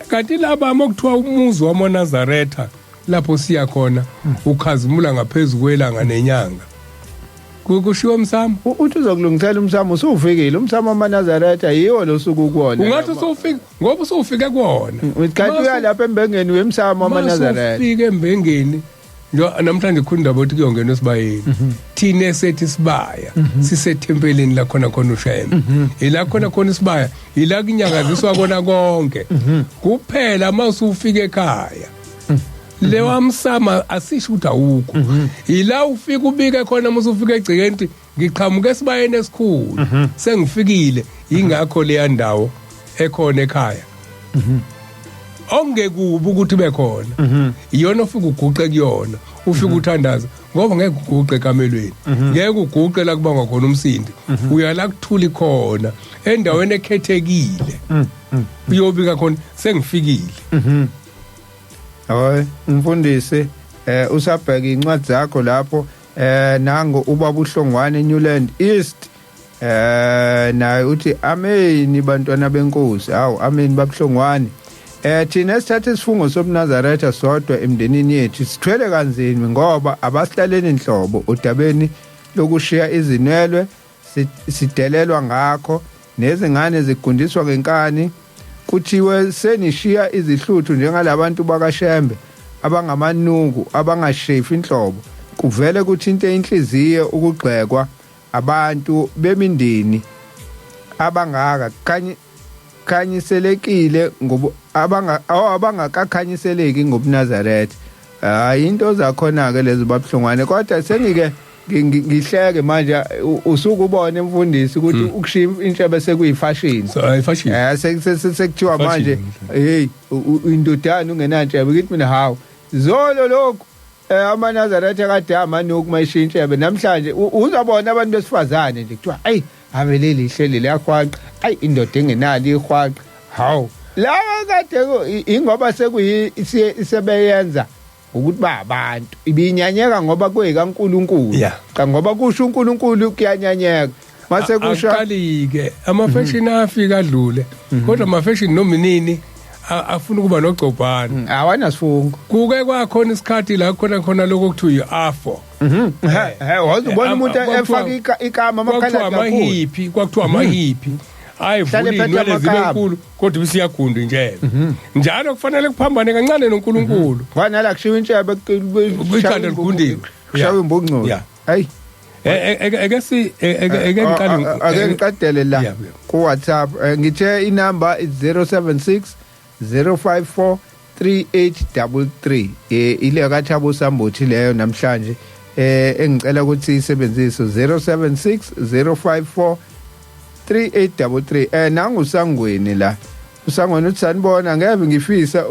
B: kanti laba mokuthiwa umuzi wamoNazaretha lapho siya khona ukhazimula ngaphezulu kwelanga nenyanga kushiwo umsamo
A: uthi uzokulungisela umsamo usufikile umsamo wamoNazaretha yiwo lo suku kuwona
B: ungathi usufika ngoba usufike kuwona
A: kanti uyalapha embengeni wemsamo wamoNazaretha
B: usufike embengeni njo namhlanje khundaba ukuthi kuyongena esibayeni thina sethi sibaya sisethempelini la khona uShembe ila khona isibaya ila kunyangaziswa kona konke kuphela mawusufika ekhaya lewa msama asisho ukuthi awukho ila ufika ubike khona musufika egcikeni ngiqhamuke esibayeni esikhulu sengifikile ingakho leya ndawo ekhona ekhaya ongekubi ukuthi bekhona iyona ufika uguqe kuyona ufika uthandaza ngoba ngeke uguqe kamelweni ngeke uguqe la kubangwa khona umsindi uyala kuthuli khona endaweni ekhethekile uyobika khona sengifikile
A: hayi mfundisi usabheka incwadi zakho lapho nango ubaba uHlongwane eNewland East naye uthi amen bantwana benkosi hawu amen babuhlongwane thina sithatha isifungo sobuNazaretha sodwa emndenini yethu sithwele kanzima ngoba abasihlaleni inhlobo udabeni lokushiya izinwelwe sidelelwa ngakho nezingane zigundiswa ngenkani kuthiwe senishiya izihluthu njengalabantu bakaShembe abangamanuku abangashefi inhlobo kuvele kuthinte inhliziyo ukugxekwa abantu bemindini abangaka khanyiselekile ngoba abangakakhanyiseleki ngobuNazaretha hayi into zakhona ke lezo babhlungwane kodwa sengike ngihleke manje usuku ubone umfundisi ukuthi ukushiya intshebe sekuyifashion
B: ifashion
A: sekuthiwa manje hey indodana ungenantshebe ngithi mina hawo zolo lokho amaNazaretha kade amanoku mayishintshebe namhlanje uzabona abantu besifazane nje kuthiwa hey avele lihleli liyakhwaqa ayi indoda engenali ihwaqa hawu la kade ingoba sekuyisebenza ukuthi ba abantu ibinyanyeka ngoba kuyikaNkuluNkulu cha ngoba kusho uNkulunkulu kuyanyanyeka mase kusho
B: aqalike amafashion afika adlule kodwa amafashion nominini afuna ukuba nogcobhana
A: awana sifungo
B: kuke kwakhona isikhathi la khona lokho kuthiwa iAfro
A: wazubona umuntu efaka ikama amakhala
B: kakhulu kwakuthiwa amahippie ayivula inwele zibe nkulu kodwa bisiyagunda njebe njalo kufanele kuphambane kancane noNkulunkulu
A: kwanala kushiya intshebe
B: kuyikhanda ligundile
A: kushawa imbongco hayi ake ngiqadele la ku WhatsApp ngithe inamba is 076 054 3833 ile kaThabo Sambothi leyo namhlanje engicela ukuthi isebenzise 076 054 3833 nangu Sangweni la uSangweni uthi sanibona ngeke ngifisa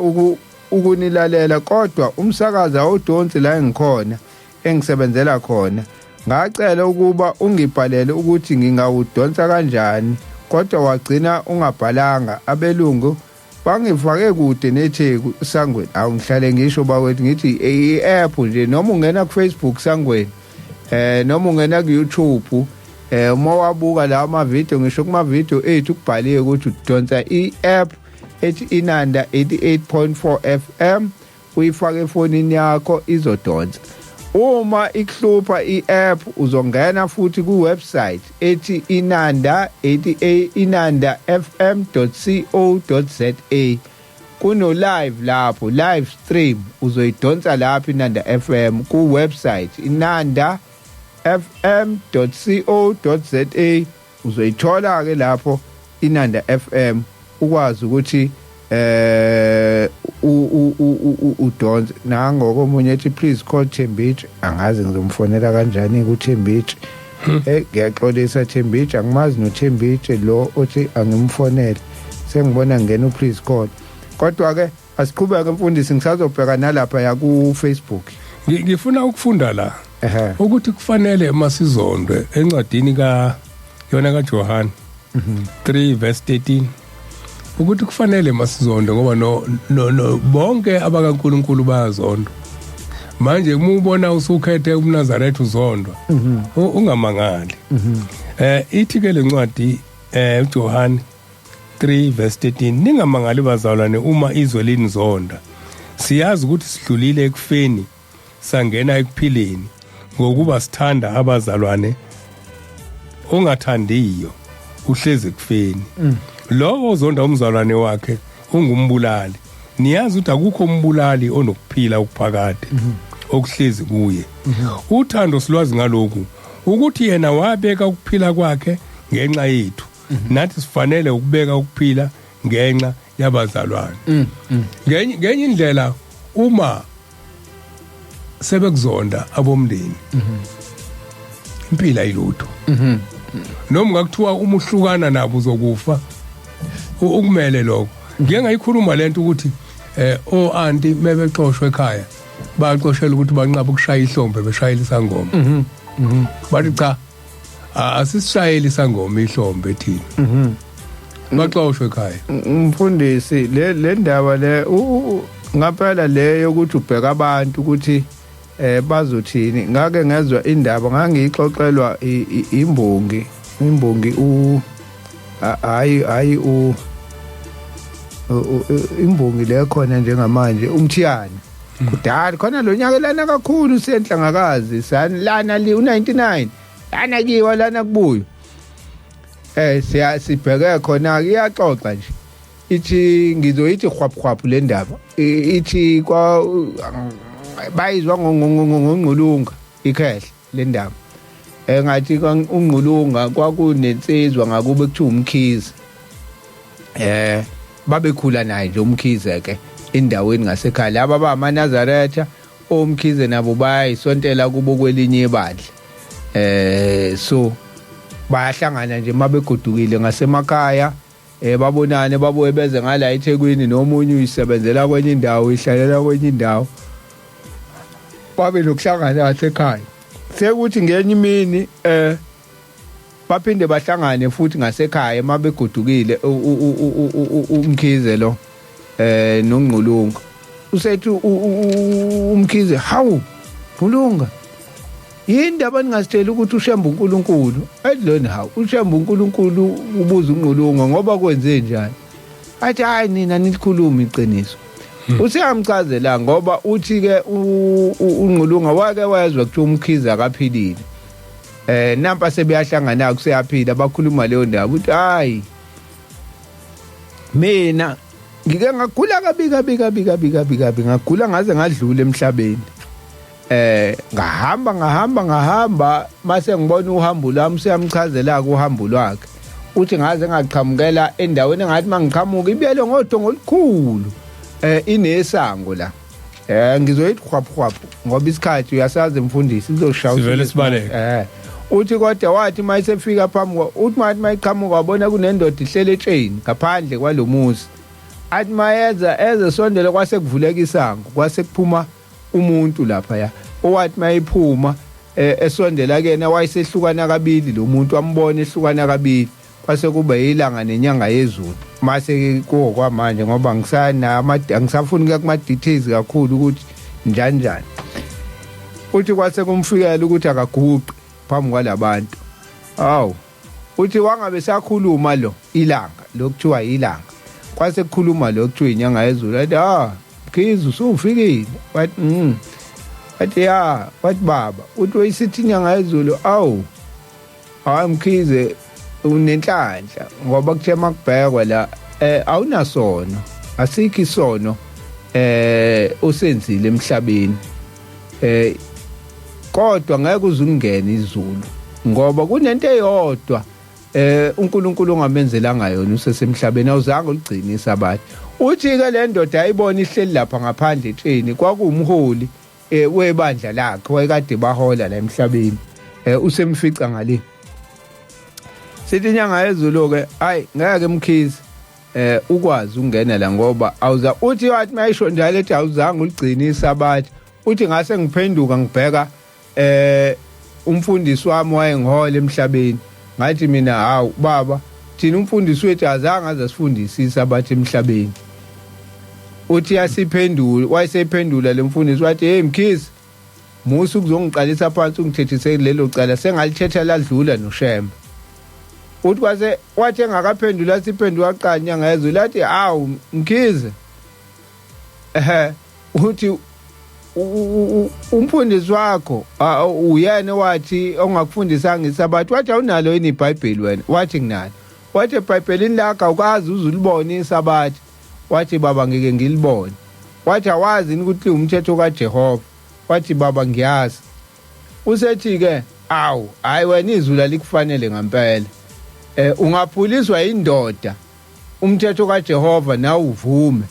A: ukunilalela kodwa umsakaza awudonsi la engikhona engisebenzela khona ngacela ukuba ungibhalele ukuthi ngingawudonsa kanjani kodwa wagcina ungabhalanga abelungu bangifake kude neTheku Sangweni awungihlale ngisho bakwethu ngithi i-app nje noma ungena ku Facebook Sangweni noma ungena ku YouTube uma wabuka la ama-video ngisho kuma-video ethu kubhaliwe ukuthi udonsa i-app ethi Inanda 88.4 FM uyifake efonini yakho izodonsa uma ikuhlupha i-app uzongena futhi ku-website ethi inandafm.co.za kuno live lapho live stream uzoyidonsa lapho Inanda FM ku-website inandafm.co.za uzoyithola ke lapho Inanda FM ukwazi ukuthi udonse nango komunye ethi please call Thembich angazi ngizomfonela kanjani kuThembich ngiyaxolisa Thembich angimazi noThembich lo othi angimfonele sengibona ngena please call kodwa ke asiqhubeke mfundisi ngisazobheka nalapha ya ku Facebook
B: ngifuna ukufunda la ukuthi kufanele masizondwe encwadini yona kaJohane 3 verse 13 ukuthi kufanele masizonde ngoba no bonke abakaNkuluNkulu bayazondwa manje uma ubona usukhethe uNazaretha uzondwa ungamangali ithi ke lencwadi uJohane 3 verse 13 ningamangali bazalwane uma izwe linizonda siyazi ukuthi sidlulile ekufeni sangena ekuphileni ngokuba sithanda abazalwane ongathandiyo uhleze ekufeni lowo ozonda umzalwane wakhe ungumbulali niyazi ukuthi akukho umbulali onokuphila ukuphakade okuhlezi kuye uthando silwazi ngalokhu ukuthi yena wabeka ukuphila kwakhe ngenxa yethu nathi sifanele ukubeka ukuphila ngenxa yabazalwane ngenye indlela uma sebekuzonda abomndeni impilo ayilutho noma ngakuthiwa uma uhlukana nabo uzokufa ukumele lokho ngeke ngayikhuluma lento ukuthi aunti mebexoshwe ekhaya baxoshela ukuthi banqaba ukushaya ihlombe beshayela isangoma bathi cha asisishayeli isangoma ihlombe thina baxoshwe ekhaya
A: umfundisi le ndaba le ngaphela leyo ukuthi ubheka abantu ukuthi bazothini ngake ngezwe indaba ngangixoxelwa imbongi hayi imbongi le khona njengamanje umthiyana kudala khona lo nyaka lana kakhulu senhlangakazi lana li u99 lana kiwa lana kubuyo sibheke khona iyaxoxa nje ithi ngizoyithi khwapkhwaphu le ndaba ithi kwa bayizwa ngongqulunga ikhehle le ndaba ngathi uNgqulunga kwakunensizwa ngakube kuthiwa umkhize babekhula naye nje umkhize ke endaweni ngasekhaya laba bamaNazaretha omkhize nabo bayisontela kubo kwelinye ibandla so bayahlangana nje mabegodukile ngasemakhaya babonane babuye beze ngala eThekwini nomunye uyisebenzela kwenye indawo ihlalela kwenye indawo babe lokuhlangana ngasekhaya sekuthi ngenye imini baphinde bahlangane futhi ngasekhaya mabegodukile umkhize lo noNgqulunga usethi umkhize hawu Bulunga yindaba ningasitshela ukuthi ushemba uNkulunkulu edloni hawu ushemba uNkulunkulu ubuza uNgqulunga ngoba kwenze njani athi hayi nina nilikhuluma iqiniso usiyamchazela ngoba uthi ke uNgqulunga wake wayezwa kuthiwa umkhize akaphilile nampa sebeyahlangana kuseyaphila bakhuluma leyo ndaba uthi hayi mina ngike ngagula kabi ngagula ngaze ngadlula emhlabeni ngahamba mase ngibona uhambo lami siyamchazela uhambo lwakhe uthi ngaze ngaqhamukela endaweni engathi mangiqhamuka ibiyele ngodongo olukhulu inesango la ngizoyithi khwaphu ngoba isikhathi uyasazi mfundisi izoshaya
B: sivele sibaleke
A: uthi kodwa wathi mayisefika phambi uthi mayiqhamuka wabona kunendoda ihlele etsheni ngaphandle kwalomuzi athi mayeza sondela kwase kuvuleka isango kwase kuphuma umuntu lapha ya owathi mayiphuma esondela kena wayesehlukana kabili lo muntu ambone ehlukana kabili kwase kuba yilanga nenyanga yezulu mase kuwo kwamanje ngoba ngisafuni kuma details kakhulu ukuthi njani uthi kwase kumfikela ukuthi akaguqe phambi kwalabantu awu uthi wangabe sakhuluma lo ilanga lokuthiwa ilanga kwase kukhuluma lo kuthiwa inyanga yezulu athi Mkhize usufikile wathi wathi baba uthi wayisithi inyanga yezulu awu hayi Mkhize unenhlanhla ngoba kuthema kubhekwa la awunasono asikho isono osenzile emhlabeni kodwa ngeke uzungene izulu ngoba kunento eyodwa uNkulunkulu ongamenzela yona usesemhlabeni awuzange uligcine isabathi uthi ke le ndoda ayibona ihleli lapha ngaphandle etsheni kwakuwumholi webandla lakhe wayekade bahola la emhlabeni usemfica ngale sithi inyanga yezulu ke hayi ngeke Mkhize ukwazi ungena la ngoba awuza uthi wathi mayisho njalo ethi awuzange uligcine isabathi uthi ngase ngiphenduka ngibheka umfundisi wami wayengihola emhlabeni ngathi mina hawu baba thina umfundisi wethu azange azasifundisa isabathi emhlabeni uthi yasiphendula wayesephendula lemfundisi wathi hey Mkhize musu kuzongiqalisa phansi ungithethise lelo cala sengalithetha ladlula noShemba uthi kwase wathi engakaphendula siphendula qanya ngezwe lathi hawu Mkhize uthi umfundisi wakho uyena wathi ongakufundisanga isabathi wathi awunalo yini iBhayibheli wena wathi nginalo wathi eBhayibhelini lakho awukazi uzulibona isabathi wathi baba ngeke ngilibone wathi awazi ukuthi umthetho kaJehova wathi baba ngiyazi usethi ke awu hayi wena izulu alikufanele ngempela ungaphuliswa indoda umthetho kaJehova nawe uvume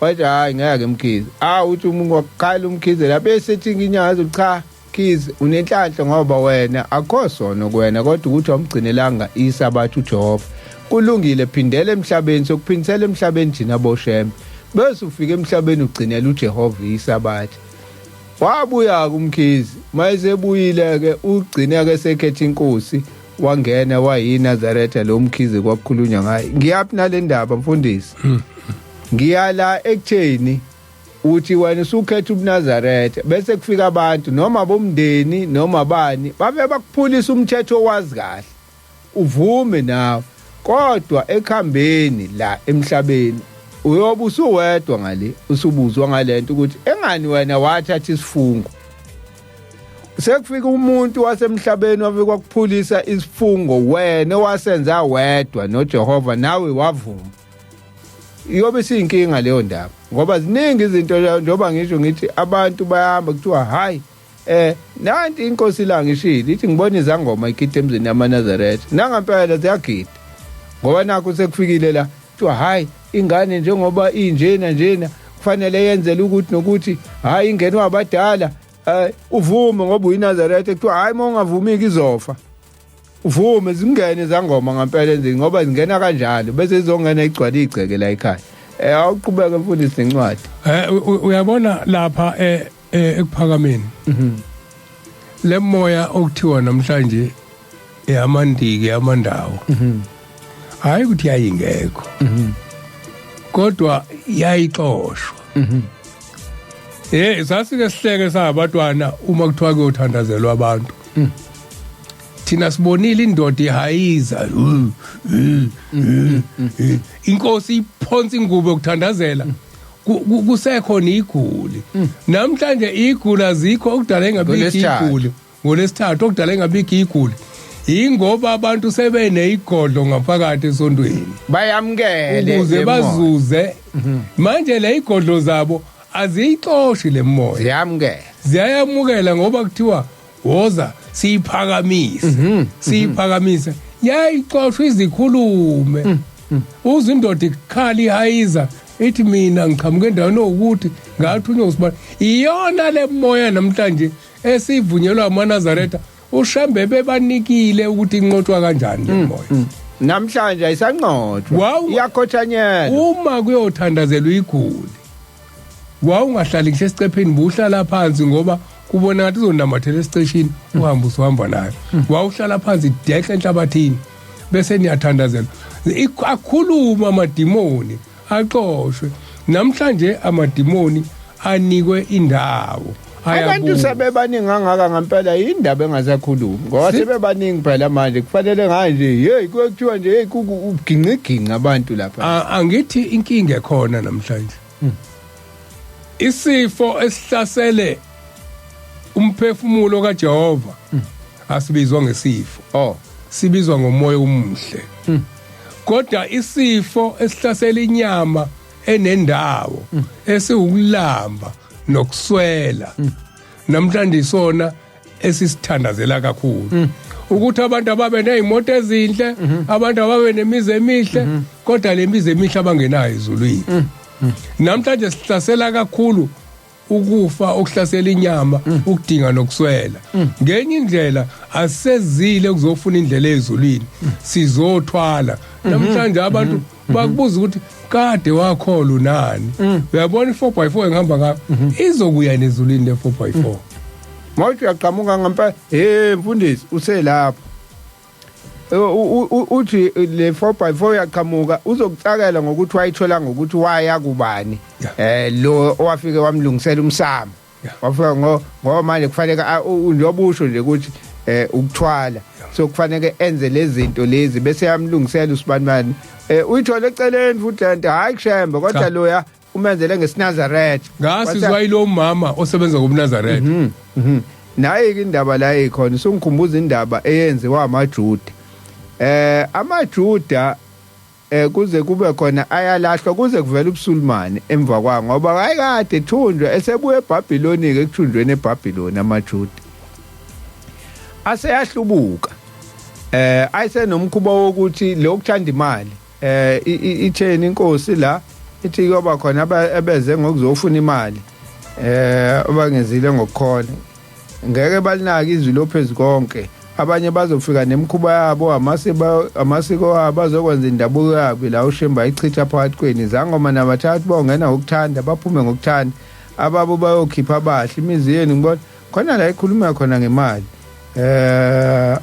A: wathi hayi ngeke Mkhize uthi umuntu wakhala umkhize lapha esethi inyazo cha Mkhize unenhlanhla ngoba wena akho sono kuwena kodwa ukuthi awumgcinelanga isabathi uJehova kulungile phindela emhlabeni sokuphindisela emhlabeni thina boShemba bese ufika emhlabeni ugcinela uJehova isabathi wabuya kuMkhize mayesebuyile ke ugcina ke sekhetha inkosi wangena wayiNazaretha lo Mkhize kwakukhulunywa ngaye ngiyaphi nale ndaba mfundisi ngiyala ekutheni uthi wena usukhetha uNazaretha bese kufika abantu noma bomndeni noma bani babe bakuphulisa umthetho owazi kahle uvume nawe kodwa ekhambeni la emhlabeni uyobe usuwedwa ngale usubuzwa ngalento ukuthi engani wena wathatha isifungo sekufika umuntu wasemhlabeni wafika ukuphulisa isifungo wena wasenza wedwa noJehova nawe wavuma iyobe siyinkinga leyo ndaba ngoba ziningi izinto njengoba ngisho ngithi abantu bayahamba kuthiwa hayi nanti inkosi la ngishilo ithi ngibona izangoma igida emzini yamaNazaretha nangampela ziyagida ngoba nakho sekufikile la kuthiwa hayi ingane njengoba injena kufanele yenzele ukuthi nokuthi hayi ingene wabadala uvume ngoba uyiNazaretha kuthiwa hayi mawungavumi izofa uvume zingene zangoma ngampela endini ngoba zingena kanjalo bese izongena igcwala igceke la ekhaya awuqhubeka mfundisi nencwadi
B: uyabona lapha ekuphakameni lemoya okuthiwa namhlanje eyamandiki yamandawo hayi ukuthi yayingekho kodwa yayixoshwa sasike sihleke sabatwana uma kuthiwa kuyothandazelwa abantu thina sibonile indoda ihayiza inkosi iphonsa ingubo yokuthandazela kusekhona iguli namhlanje igula azikho okudala engabikho iguli ngolesithathu okudala engabikho iguli ingoba abantu sebeneyigodlo ngaphakathi esontweni
A: bayamkele
B: ukuze bazuze manje le igodlo zabo aziyixoshi le moya ziyayamukela ngoba kuthiwa woza siyiphakamise yayixoshwa izikhulume uze indoda ikhala ihayiza ithi mina ngiqhamuke endaweni ukuthi ngathunywa usibani iyona le moya namhlanje esivunyelwa amaNazaretha ushambe bebanikile ukuthi inqotshwa kanjani le moya
A: namhlanje ayisanqotshwa iyakhothanyela
B: uma kuyothandazelwa iguli ungahlali ngisho esicepheni buhlala phansi ngoba kubona ngathi uzonamathela esiceshini uhamba usuhamba nayo wawuhlala phansi dehle enhlabathini bese niyathandazela akhuluma amadimoni aqoshwe namhlanje amadimoni anikwe indawo
A: abantu sebebaningi angaka ngempela indaba engasakhulumi ngoba sebebaningi phela manje kufanele nganje hey kuyekuthiwa nje hey uginqiginqa abantu lapha
B: angithi inkinga ekhona namhlanje isifo esihlasele umphefumulo kaJehova asibizwa ngesifo sibizwa ngomoya umuhle kodwa isifo esihlasela inyama enendawo esiwukulamba nokuswela namhlanje isona esisithandazela kakhulu ukuthi abantu ababe nezimoto ezinhle abantu ababe nemizi emihle kodwa lemizi emihle abangenayo ezulwini namhlanje sihlasela kakhulu ukufa okuhlasela inyama ukudinga nokuswela ngenye indlela asezile ukuzofuna indlela ezulwini sizothwala namhlanje abantu bakubuza ukuthi kade wakhola unani uyabona i4x4 engihamba ngayo izokuya nezulwini le4x4
A: mawuthi uyaqhamuka ngempela mfundisi uselapha uthi le 4x4 uyaqhamuka uzokucakela ngokuthi wayithola ngokuthi waya kubani lo owafike wamlungisela umsamo wafika ngoba manje kufanele njobusho nje ukuthi ukuthwala so kufanele enze lezi zinto lezi bese yamlungisela usibanibani uyithola eceleni futhi lento hayi kushembe kodwa loya umenzele ngesinazaretha
B: ngasizwa yilo mama osebenza ngobuNazaretha
A: naye indaba la ikhona songikhumbuza indaba eyenziwa amaJuda amaJuda kuze kube khona ayalahlwa kuze kuvela ubusulumane emva kwa ngoba ayikade thunjwa esebuye eBhabhiloni ke ekuthunjweni eBhabhiloni amaJuda aseyahlubuka ayisenomkhuba wokuthi lokuthanda imali itheni inkosi la ithi kuba khona abeze ngokuzofuna imali abangenzile ngokukhona ngeke balinaka izwi lophezulu konke abanye bazofika nemkhuba yabo amasiko abo bazokwenza indabuko yabo la ushemba ichitha phakathi kweni zangoma nabathathu bongena ngokuthanda baphume ngokuthanda ababo bayokhipha abahle imizi yenu ngibona khona la ikhuluma khona ngemali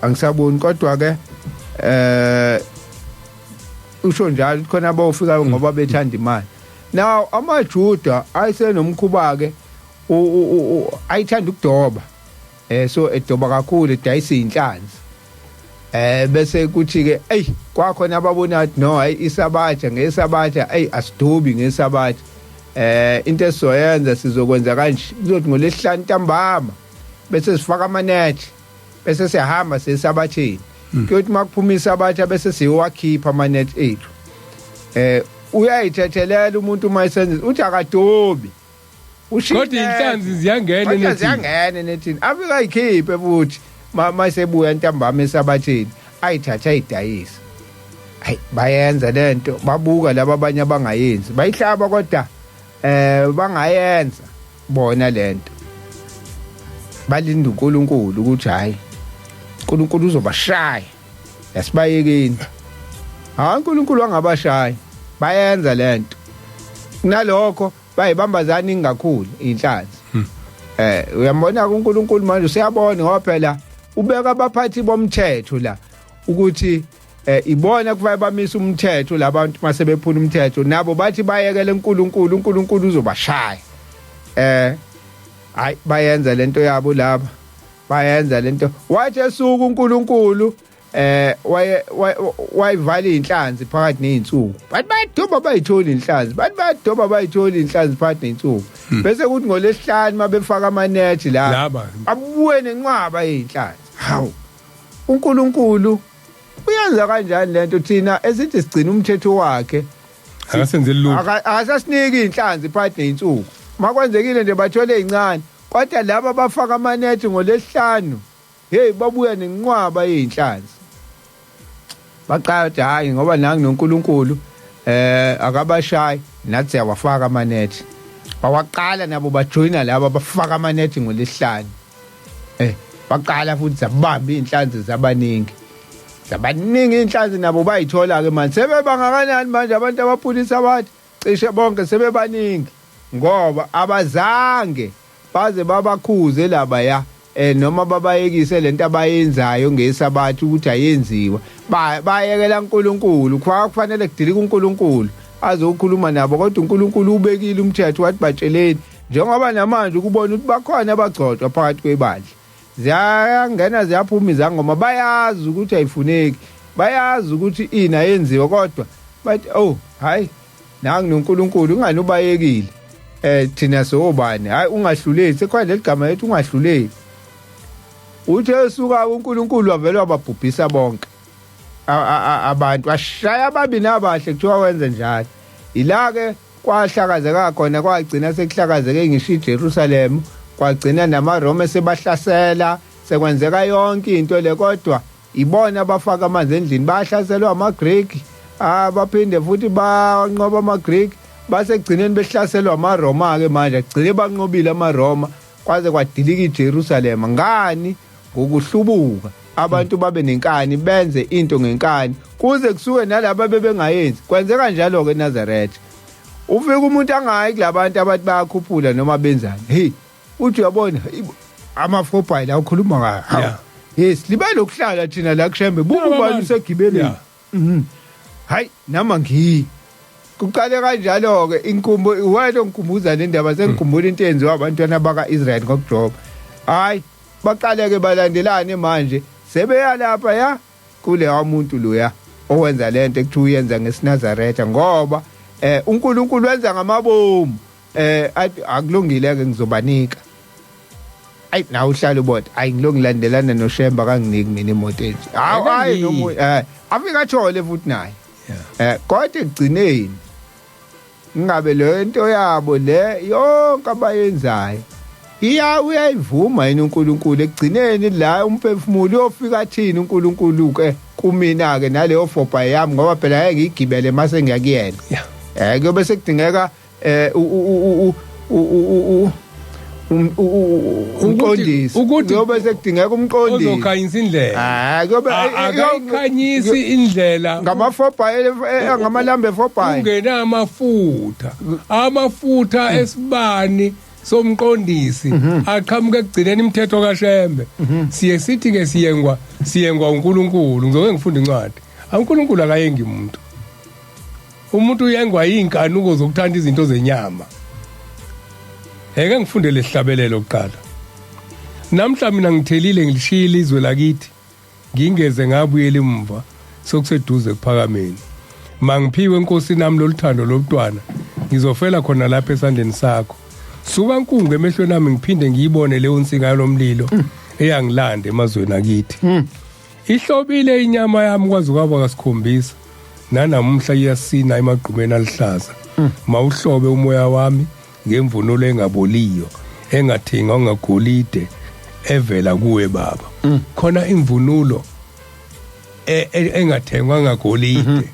A: angisaboni kodwa ke usho njalo khona abawufika ngoba bethanda imali now amaJuda ayisenomkhuba ke ayithanda ukudoba so edoba kakhulu edayisa inhlanzi bese kuthi ke kwakhona ababona ukuthi no hayi isabatha ngesabatha asidobi ngesabatha into esizoyenza sizokwenza kanje uzothi ngolesihlanu ntambama bese sifaka amanethi bese siyahamba sesabatheni kuyothi makuphuma isabatha bese siyowakhipha amanethi ethu uyayithathelela umuntu mayisenza uthi akadobi
B: kodwa inhlanzi ziyangena
A: nethini ziyangena nethini afika ikhiphe futhi masebuya ntambama esabathini ayithatha ayidayisa hayi bayenza lento babuka laba abanye abangayenzi bayihlaba kodwa bangayenza bona lento balinda uNkulunkulu ukuthi hayi uNkulunkulu uzobashaya yasibayekeni uNkulunkulu angabashaya bayenza lento kunalokho bayibambazana ingakhulu inhlanzi uyambona uNkulunkulu manje usiyabona ngoba phela ubeka abaphathi bomthetho la ukuthi ibona kufanele bamise umthetho labantu mase bephula umthetho nabo bathi bayekele uNkulunkulu uzobashaya hayi bayenza lento yabo laba bayenza lento wathi esuku uNkulunkulu wayivala inhlanzi phakathi nezinsuku bathi bayadoba bayithola inhlanzi bathi bayadoba bayithola inhlanzi phakathi nezinsuku bese kuthi ngolesihlanu mabefaka amanethi la abuye nenqwaba yeinhlanzi hawu uNkulunkulu uyenza kanjani lento thina esithi sigcina umthetho wakhe
B: akasenzeli lutho
A: akasasiniki inhlanzi phakathi nezinsuku makwenzekile nje bathole ezincane kodwa laba bafaka amanethi ngolesihlanu hey babuya nenqwaba yeinhlanzi baqala hayi ngoba nangu noNkulunkulu akabashayi nathi siyawafaka amanethi bawaqala nabo bajoina laba bafaka amanethi ngolesihlanu baqala futhi zabamba inhlanzi zabaningi inhlanzi nabo bayithola ke manje sebebangakanani manje abantu abaphulisa bathi cishe bonke sebebaningi ngoba abazange baze babakhuze laba ya noma babayekise lento abayenzayo ngesabathi ukuthi ayenziwa bayekela uNkulunkulu kufanele kudilika uNkulunkulu azokhuluma nabo kodwa uNkulunkulu ubekile umthetho wathi batsheleni njengoba namanje ukubona ukuthi bakhona abagcotshwa phakathi kwebandla ziyangena ziyaphuma izangoma bayazi ukuthi ayifuneki bayazi ukuthi ina yenziwa kodwa bathi hayi nangu noNkulunkulu ungani ubayekile thina sobani hayi ungahluleli sekhona leligama lethu ungahluleli uthi esuka uNkulunkulu wavela wababhubhisa bonke abantu washaya ababini abahle kuthiwa wenze njalo ila ke kwahlakazeka khona kwagcina sekuhlakazeke ngisho iJerusalem kwagcina namaRoma sebahlasela sekwenzeka yonke into le kodwa ibona abafaka amanzi endlini bahlaselwa amaGreek baphinde futhi banqoba amaGreek basegcineni behlaselwa amaRoma ke manje agcine banqobile amaRoma kwaze kwadilika iJerusalem ngani ngokuhlubuka abantu babe nenkani benze into ngenkani kuze kusuke nalabo bebengayenzi kwenzeka njalo ke eNazaretha ufika umuntu angayi kulabantu abathi bayakhuphula noma benzani hey uthi uyabona amafobhayi la ukhuluma ngayo yes libe lokuhlala thina la kushembe bukubani usegibeleni hayi nama ngiyi kuqale kanjalo ke inkumbo wena ngikhumbuza le ndaba sengikhumbula into enziwa abantwana bakaIsrael ngokujoba hayi baqale ke balandelane manje sebeya lapha ya kule umuntu loya owenza lento ekuthiwa uyenza ngeSnazaretha ngoba uNkulunkulu wenza ngamabomu akulungile ke ngizobanika ayi na uhlala ubona ayi ngilongilandelana noShemba kanginiki mina imoto enje hayi nomoya afika thole futhi naye kodwa egcineni ngabe lento yabo le yonke abayenzayo uyayivuma yini uNkulunkulu egcineni la umphefumulo uyofika thina uNkulunkulu ke kumina ke naleyo fobha yami ngoba phela ngeke ngigibele mase ngiyakuyena kuyobe sekudingeka umqondisi kuyobe sekudingeka umqondisi
B: ozokhanyisa indlela
A: kuyobe
B: akayikhanyisi indlela
A: ngamafobha ngamalambe fobha
B: ungena amafutha esibani somqondisi aqhamuke ekugcineni imithetho kaShembe siye sithi ke siyengwa uNkulunkulu ngizoke ngifunda incwadi uNkulunkulu akayengi umuntu uyengwa yinkanuko zokuthanda izinto zenyama eke ngifunde lesihlabelelo oqala namhla mina ngithelile ngilishila izwe lakithi ngingeze ngabuyela emva sokuseduze kuphakameni mangiphiwe inkosi nami loluthando lomntwana ngizofela khona lapha esandleni sakho suka nkungu emehlweni nami ngiphinde ngiyibone leyo nsika lomlilo eyangilanda emazweni akithi ihlobile inyama yami kwaze kwaba kasikhombisa nanamhla iyasina emagqumeni alihlaza mawuhlobe umoya wami ngemvunulo engaboliyo engathengwa ngagolide evela kuwe baba khona imvunulo engathengwa ngagolide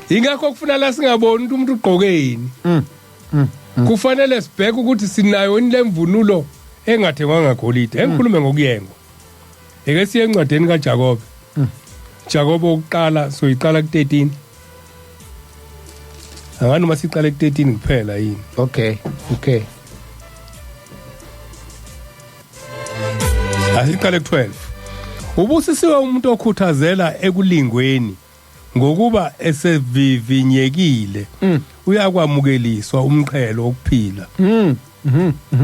B: ingakho kufuna la singaboni umuntu ugqokeni kufanele sibheke ukuthi sinayo le mvunulo engathengwa ngagolide engikhulume ngokuyengwa eke siye encwadeni kaJakobe Jakobe oqala soyiqala ku13 angani masiqala ku13 kuphela yini
A: okay
B: asiqale ku12 ubusisiwe umuntu okhuthazela ekulingweni ngokuba esevivinyekile uyakwamukeliswa umqhelo okuphila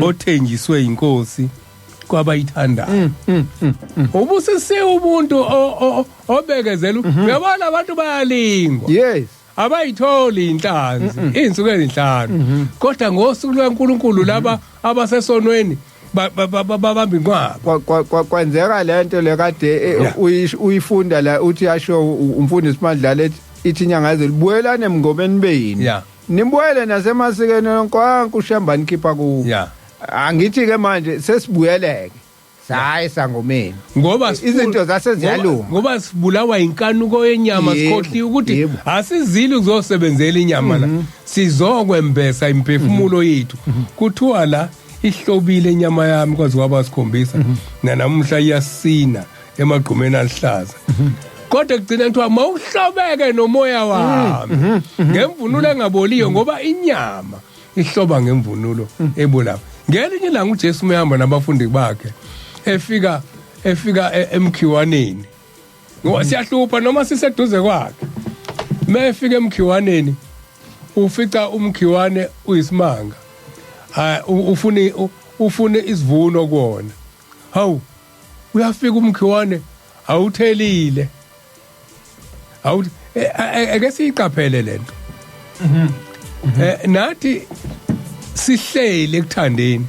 B: othenjiswe inkosi kwabayithandayo ubusisiwe umuntu obekezela uyabona abantu bayalingwa
A: yes
B: abayitholi inhlanzi insuku ezinhlanu kodwa ngosuku lwaNkulunkulu laba abasesonweni babamba inqwaba
A: kwenzeka lento le kade uyifunda la uthi yasho umfundisi Mandlala ithi inyanga ezilibuyelane emngomeni beyini nimbuyele nasemasikeni yonke ushambani khipha ku angithi ke manje sesibuyeleke hayi sangomeni
B: ngoba
A: izinto zaseziyalunga
B: ngoba sibulawa inkanuko yenyama sikhohliwe ukuthi asizili ukuzosebenzela inyama la sizokwembesa imphefumulo yethu kuthiwa la ihlobile inyama yami kwaze kwaba sikhombisa nanamuhla iyasina emagqumeni alihlaza kodwa kugcina kuthiwa mawuhlobeke nomoya wami ngemvunulo engaboliyo ngoba inyama ihloba ngemvunulo ebolayo ngelinye ilanga uJesu uyahamba nabafundi bakhe efika emkhiwaneni ngoba siyahlupha noma siseduze kwakhe mefika emkhiwaneni ufica umkhiwane uyisimanga ufune isivuno kuona hawu uyafika umkhiwane awuthelile ake siyiqaphele lento nathi sihlele ekuthandeni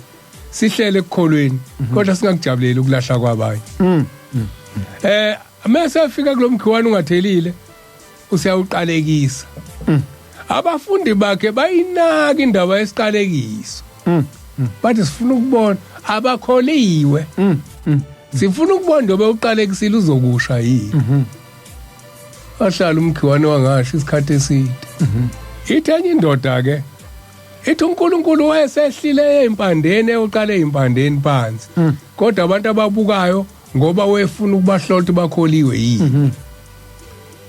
B: sihlele ekukholweni kodwa singakujabuleli ukulahla kwabanye mase afika kulomkhiwane ungathelile usiyawuqalekisa abafundi bakhe bayinaka indaba yesiqalekiso bathi sifuna ukubona abakholiwe sifuna ukubona ndobe uqalekisile uzokusha yini ahlala umkhiwane wangasho isikhathi eside ithenye indoda ke ithi uNkulunkulu wayesehlile empandeni eyoqala empandeni phansi kodwa abantu ababukayo ngoba wefuna ukubahlola bakholiwe yini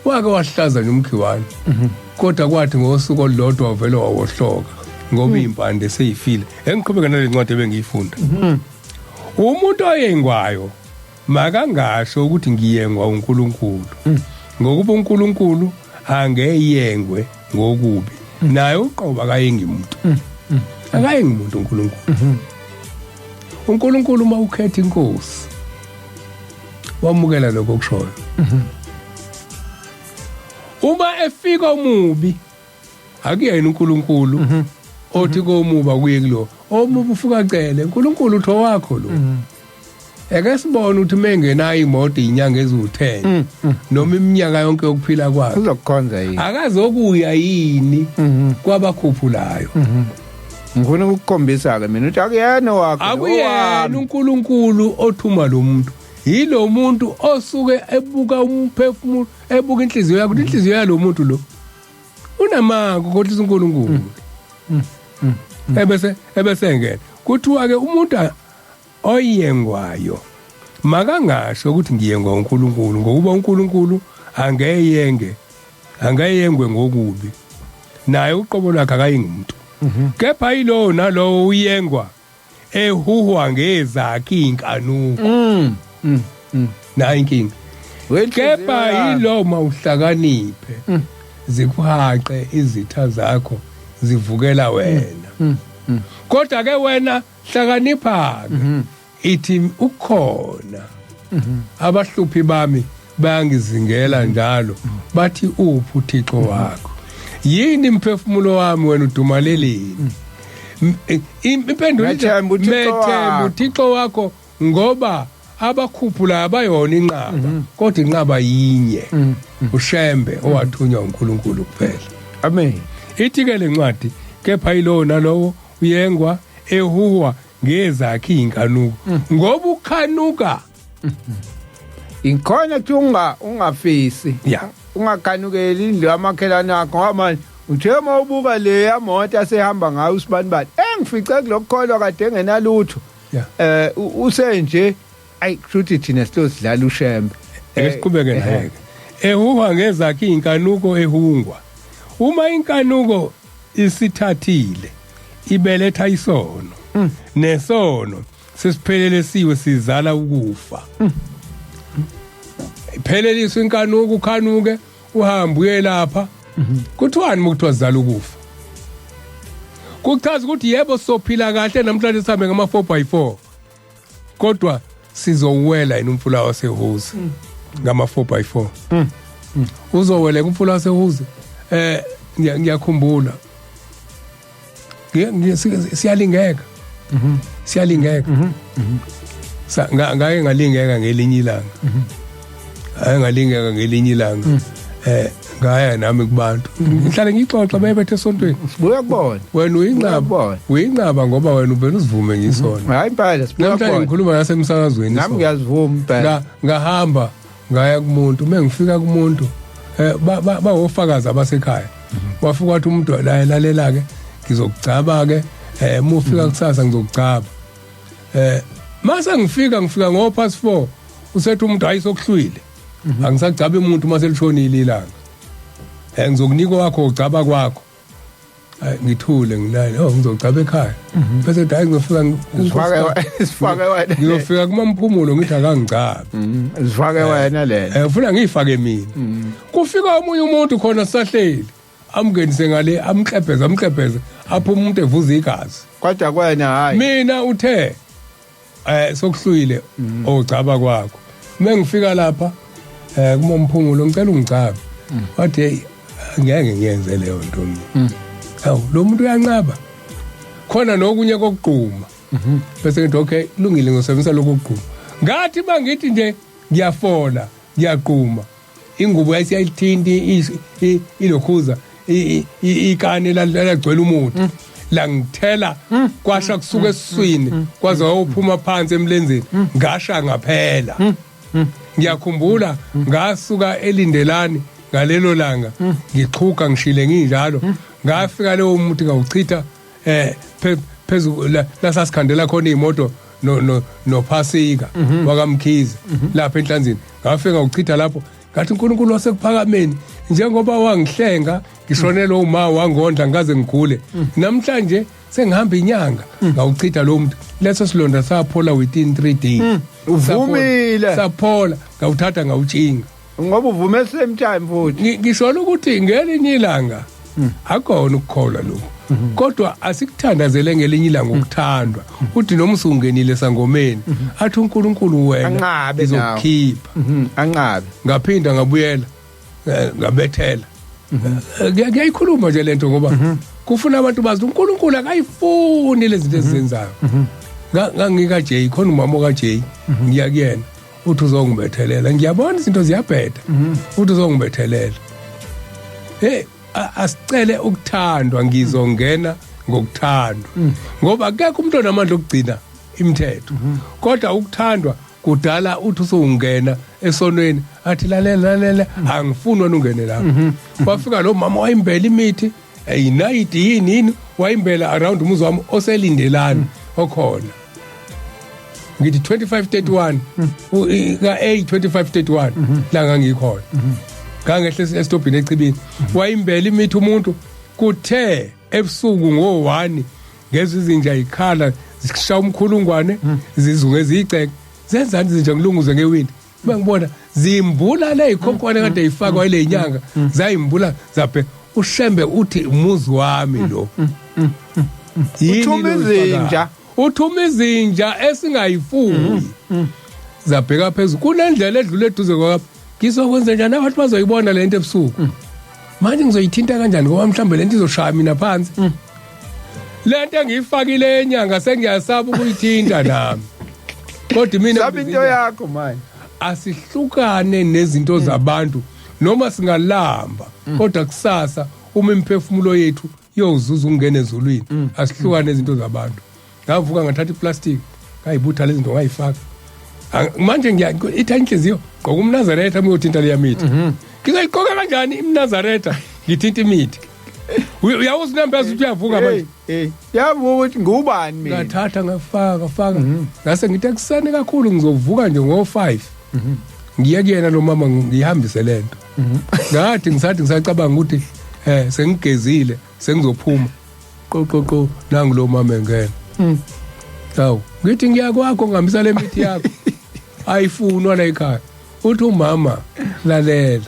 B: wake wahlaza nje umkhiwane kodwa kwathi ngosuku olulodwa wavela wawohloka ngoba impande seyifile engiqhubeka nalencwadi ebengiyifunda umuntu oyengwayo makangasho ukuthi ngiyengwa uNkulunkulu ngokuba uNkulunkulu angeyengwe ngokubi naye uqoba akayengi umuntu akayengi umuntu uNkulunkulu mawukhetha inkosi wamukela lokho kushoyo uma efika umubi akuyena uNkulunkulu othi komuba kuye kulo omubi ufuka cele uNkulunkulu utho wakho lo eke sibone ukuthi mengenayo imoto inyanga eziwu10 noma iminyaka yonke yokuphila kwakhe
A: uzokukhonza yini
B: akazokuya yini kwabakhuphulayo
A: ngifuna ukukhombisa ke mina uthi akuyena wakho
B: akuyena uNkulunkulu othuma lo muntu yilo muntu osuke ebuka umphefumulo ebuka inhliziyo yakhe inhliziyo yalo muntu lo unamanga ukuthi uNkulunkulu ebese ngene kuthiwa ke umuntu oyengwayo makangasho ukuthi ngiyengwa uNkulunkulu ngokuba uNkulunkulu angeyengwe ngokubi naye uqobo lwakhe akayengumuntu kepha yilo nalo uyengwa ehuhwa ngezakhe inkanuko nayi inkinga kepha yilo mawuhlakaniphe zikuhaqe izitha zakho zivukela wena kodwa ke wena hlakanipha ithi ukhona abahluphi bami bayangizingela njalo bathi uphi uThixo wakho yini imphefumulo wami wena udumaleleni impendulo methemba uThixo wakho ngoba abakhuphula abayona inqaba kodwa inqaba yinye ushembe owathunywa uNkulunkulu kuphela
A: amen
B: ithi ke lencwadi kepha yilo nalowo uyengwa ehuhwa ngezakhe inkanuko ngoba ukhanuka
A: inkhona kuthiwa ungafisi
B: yeah
A: ungakanukeli indlu yamakhelane akho ngoba manje uthe mawubuka le yamoto asehamba ngayo usibanibani engifice kulokukholwa kade engenalutho usenje ayi kushuthi thina sizosidlala ushembe
B: esiqhubeke naye ehuhwa ngezakhe inkanuko ehungwa uma inkanuko isithathile ibeletha isono nesono sesiphelele siwe sizala ukufa ipheleliswe inkanuko ukhanuke uhamba uye lapha kuthiwani ukuthiwa sizala ukufa kuchaza ukuthi yebo sophila kahle namhlanje sihambe ngama 4x4 kodwa sizowela umfula wasehuzi ngama 4x4 uzowela umfula wasehuzi ngiyakhumbula siyalingeka siyalingeka ngake ngalingeka ngelinye ilanga ngalingeka ngelinye ilanga ngaya nami kubantu ngihlale ngixoxa bebethe esontweni
A: sibuya kubona
B: wena uyinqaba ngoba wena uvela usivume ngisono
A: hayi impela sibuya kubona
B: ngikhuluma nasemsakazweni
A: nami ngiyazivuma impela
B: ngahamba ngaya kumuntu mengifika kumuntu bawofakazi abasekhaya wafika wathi umuntu lalela ke ngizokugcaba ke mufika kusasa ngizokugcaba mase ngifika ngo past 4 usethi umuntu ayisokuhlwile angisagcabe umuntu mase lishonile ilanga ngizokunika wakho ugcaba kwakho ngithule ngilale ngizogcaba ekhaya bese hayi ngizofika
A: sifake wena
B: ngiyofika kumamphumulo ngithi akangigcabe
A: sifake wena le
B: ufuna ngiyifake mina kufika omunye umuntu khona sahleli amngenise ngale amklebheza apho umuntu evuza igazi
A: kodwa kwena hayi
B: mina uthe sokuhlwile ogcaba kwakho mengifika lapha kumamphumulo ngicela ungigcabe wathi hey ngeke ngiyenze leyo nto mina hawu lo muntu uyancaba khona nokunye kokugquma bese ngithi okay kulungile ngosebenzisa lokugquma ngathi bangithi nje ngiyafola ngiyaqhuma ingubo yayisiyithinti ilokhuza ikane lagcwele umuntu la ngithela kwasha kusuka esiswini kwaze wayophuma phansi emlenzeni ngasha ngaphela ngiyakhumbula ngasuka elindelani ngalelo langa ngixhuka ngishile nginjalo ngafika leyo umuntu ngawuchitha phezulu lasasikhandela khona imoto no phasika wakamkhize lapha enhlanzini ngafika ngawuchitha lapho ngathi uNkulunkulu wasekuphakameni njengoba wangihlenga ngishonela uma wangondla ngaze ngigule namhlanje sengihamba inyanga ngawuchitha lo muntu leso silonda saphola within 3 days
A: uvumile
B: saphola ngawuthatha ngawutshinga
A: ngoba uvume same time futhi
B: ngishola ukuthi ngelinye ilanga akona ukukholwa lokho kodwa asikuthandazele ngelinye ilanga ukuthandwa uthi noma usungenile sangomeni athi uNkulunkulu wena uzokhipha
A: anqabe
B: ngaphinda ngabuyela ngabethela ngiyayikhuluma nje lento ngoba kufuna abantu bazi uNkulunkulu akayifuni lezi zinto ezenzayo ngangika Jay khona umama ka Jay ngiyakuyena uthi uzongibethelela ngiyabona izinto ziyabheda uthi uzongibethelela asicele ukuthandwa ngizongena ngokuthandwa ngoba akekho umuntu onamandla okugcina imithetho kodwa ukuthandwa kudala uthi usungena esonweni athi lalela angifuni wena ungene lapha wafika lo mama wayimbela imithi ayinayidi yini wayimbela around umuzi wami oselindelani okhona ngithi 2531 ka 2531 la ngangikhona ngangehle esitobhini ecibini wayimbela imithi umuntu kuthe ebusuku ngo1 ngezwe izinja ikhala zishaya umkhulungwane zizunge eziceke zenzani izinja ngilunguze ngewindi bengibona zimbula le ikhonkwane kade ifakwa ile inyanga zayimbula zaphe ushembe uthi umuzi wami lo uthuma izinja esingayifuni zabheka phezulu kunendlela edlule eduze kwapha ngizokwenza njani abantu bazoyibona lento ebusuku manje ngizoyithinta kanjani ngoba mhlambe lento izoshaya mina phansi lento engiyifakile enyanga sengiyasaba ukuyithinta nami kodwa mina
A: sabi into yakho manje
B: asihlukane nezinto zabantu noma singalamba kodwa kusasa uma imphefumulo yethu iyozuza ungena ezulwini asihlukane izinto zabantu ngavuka ngathatha iplastic ngayibutha lezi zinto ngayifaka manje itha inhliziyo gqoka uMnazaretha uyothinta le yamithi ngizoyiqoka kanjani iMnazaretha ngithinta imithi uyawazi numbers ukuthi uyavuka manje
A: yavuka ukuthi ngubani mina
B: ngathatha ngafaka ngase ngithi ekuseni kakhulu ngizovuka nje ngo5 ngiye kuyena lo mama ngihambise lento ngathi ngisathi ngisacabanga ukuthi sengigezile sengizophuma qo nangu lo mama engena hawu ngithi ngiya kwakho ngihambisa le mithi yakho ayifunwa la ekhaya uthi umama lalela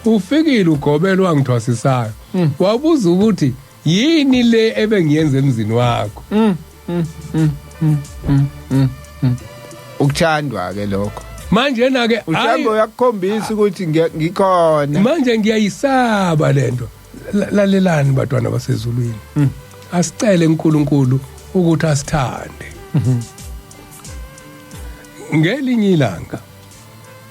B: ufikile ugobelo wangithwasisayo wabuza ukuthi yini le ebengiyenza emzini wakho
A: ukuthandwa ke lokho
B: manje na ke
A: uhambo yakukhombisa ukuthi ngikhona
B: manje ngiyayisaba lento lalelani batwana basezulwini asicele uNkulunkulu ukuthi asithande ngelinye ilanga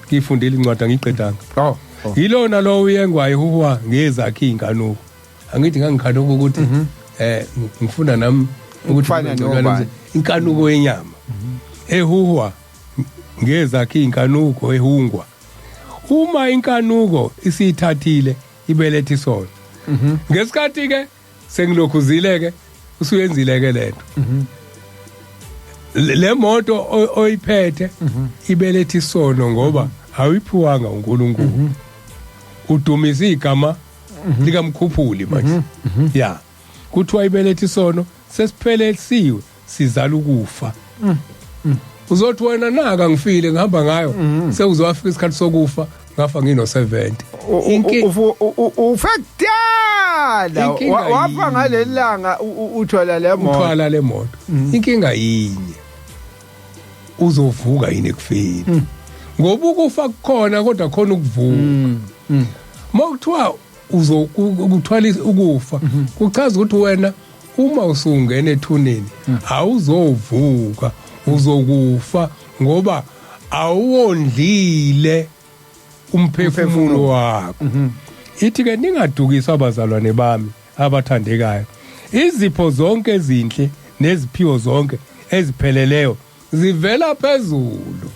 B: ngifundile incwadi ngiqedanga yilona lo uyengwayo huwa ngezakhe inkanuko angithi ngangikhanuka ukuthi ngifuna nami ukuthi
A: Ufana nobani?
B: inkanuko yenyama ehuwa ngezakhe inkanuko ehungwa uma inkanuko isithathile ibelethe isono ngesikhathi ke sengilokhuzile ke usuyenzile ke lento le moto oyiphethe ibelethe isono ngoba awuyiphuwanga uNkulunkulu udumisa igama likamkhuphuli manje ya kuthiwa ibelethe isono sesiphelelisiwe sizala ukufa uzothi wena naka ngifile ngihamba ngayo sewuzofika isikhathi sokufa ngafa ngino 70
A: ufekudala wafa ngalelanga uthola le moto
B: inkinga yinye uzovuka yini ekufeni ngoba ukufa kukhona kodwa khona ukuvuka mawuthiwa uzokuthwalisa ukufa kuchaza ukuthi wena uma usungena ethuneni awuzovuka uzokufa ngoba awuwondlile umphefumulo wakho ithi ke ningadukiswa abazalwane bami abathandekayo izipho zonke ezinhle neziphiwo zonke ezipheleleyo zivela phezulu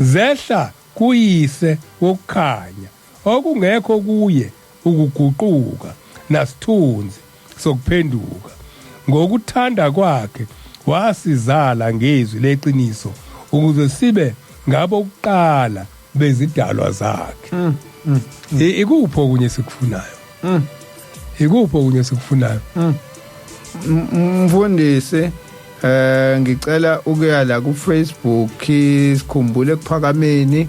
B: zehla kuyise wokukhanya okungekho kuye ukuguquka nasithunzi sokuphenduka ngokuthanda kwakhe wasizala ngezwi leqiniso ukuze sibe ngabo kuqala bezidalwa zakhe ikupho kunye sikufunayo ikupho kunye sikufunayo
A: mfundisi ngicela ukuya la ku Facebook sikhumbule kuphakameni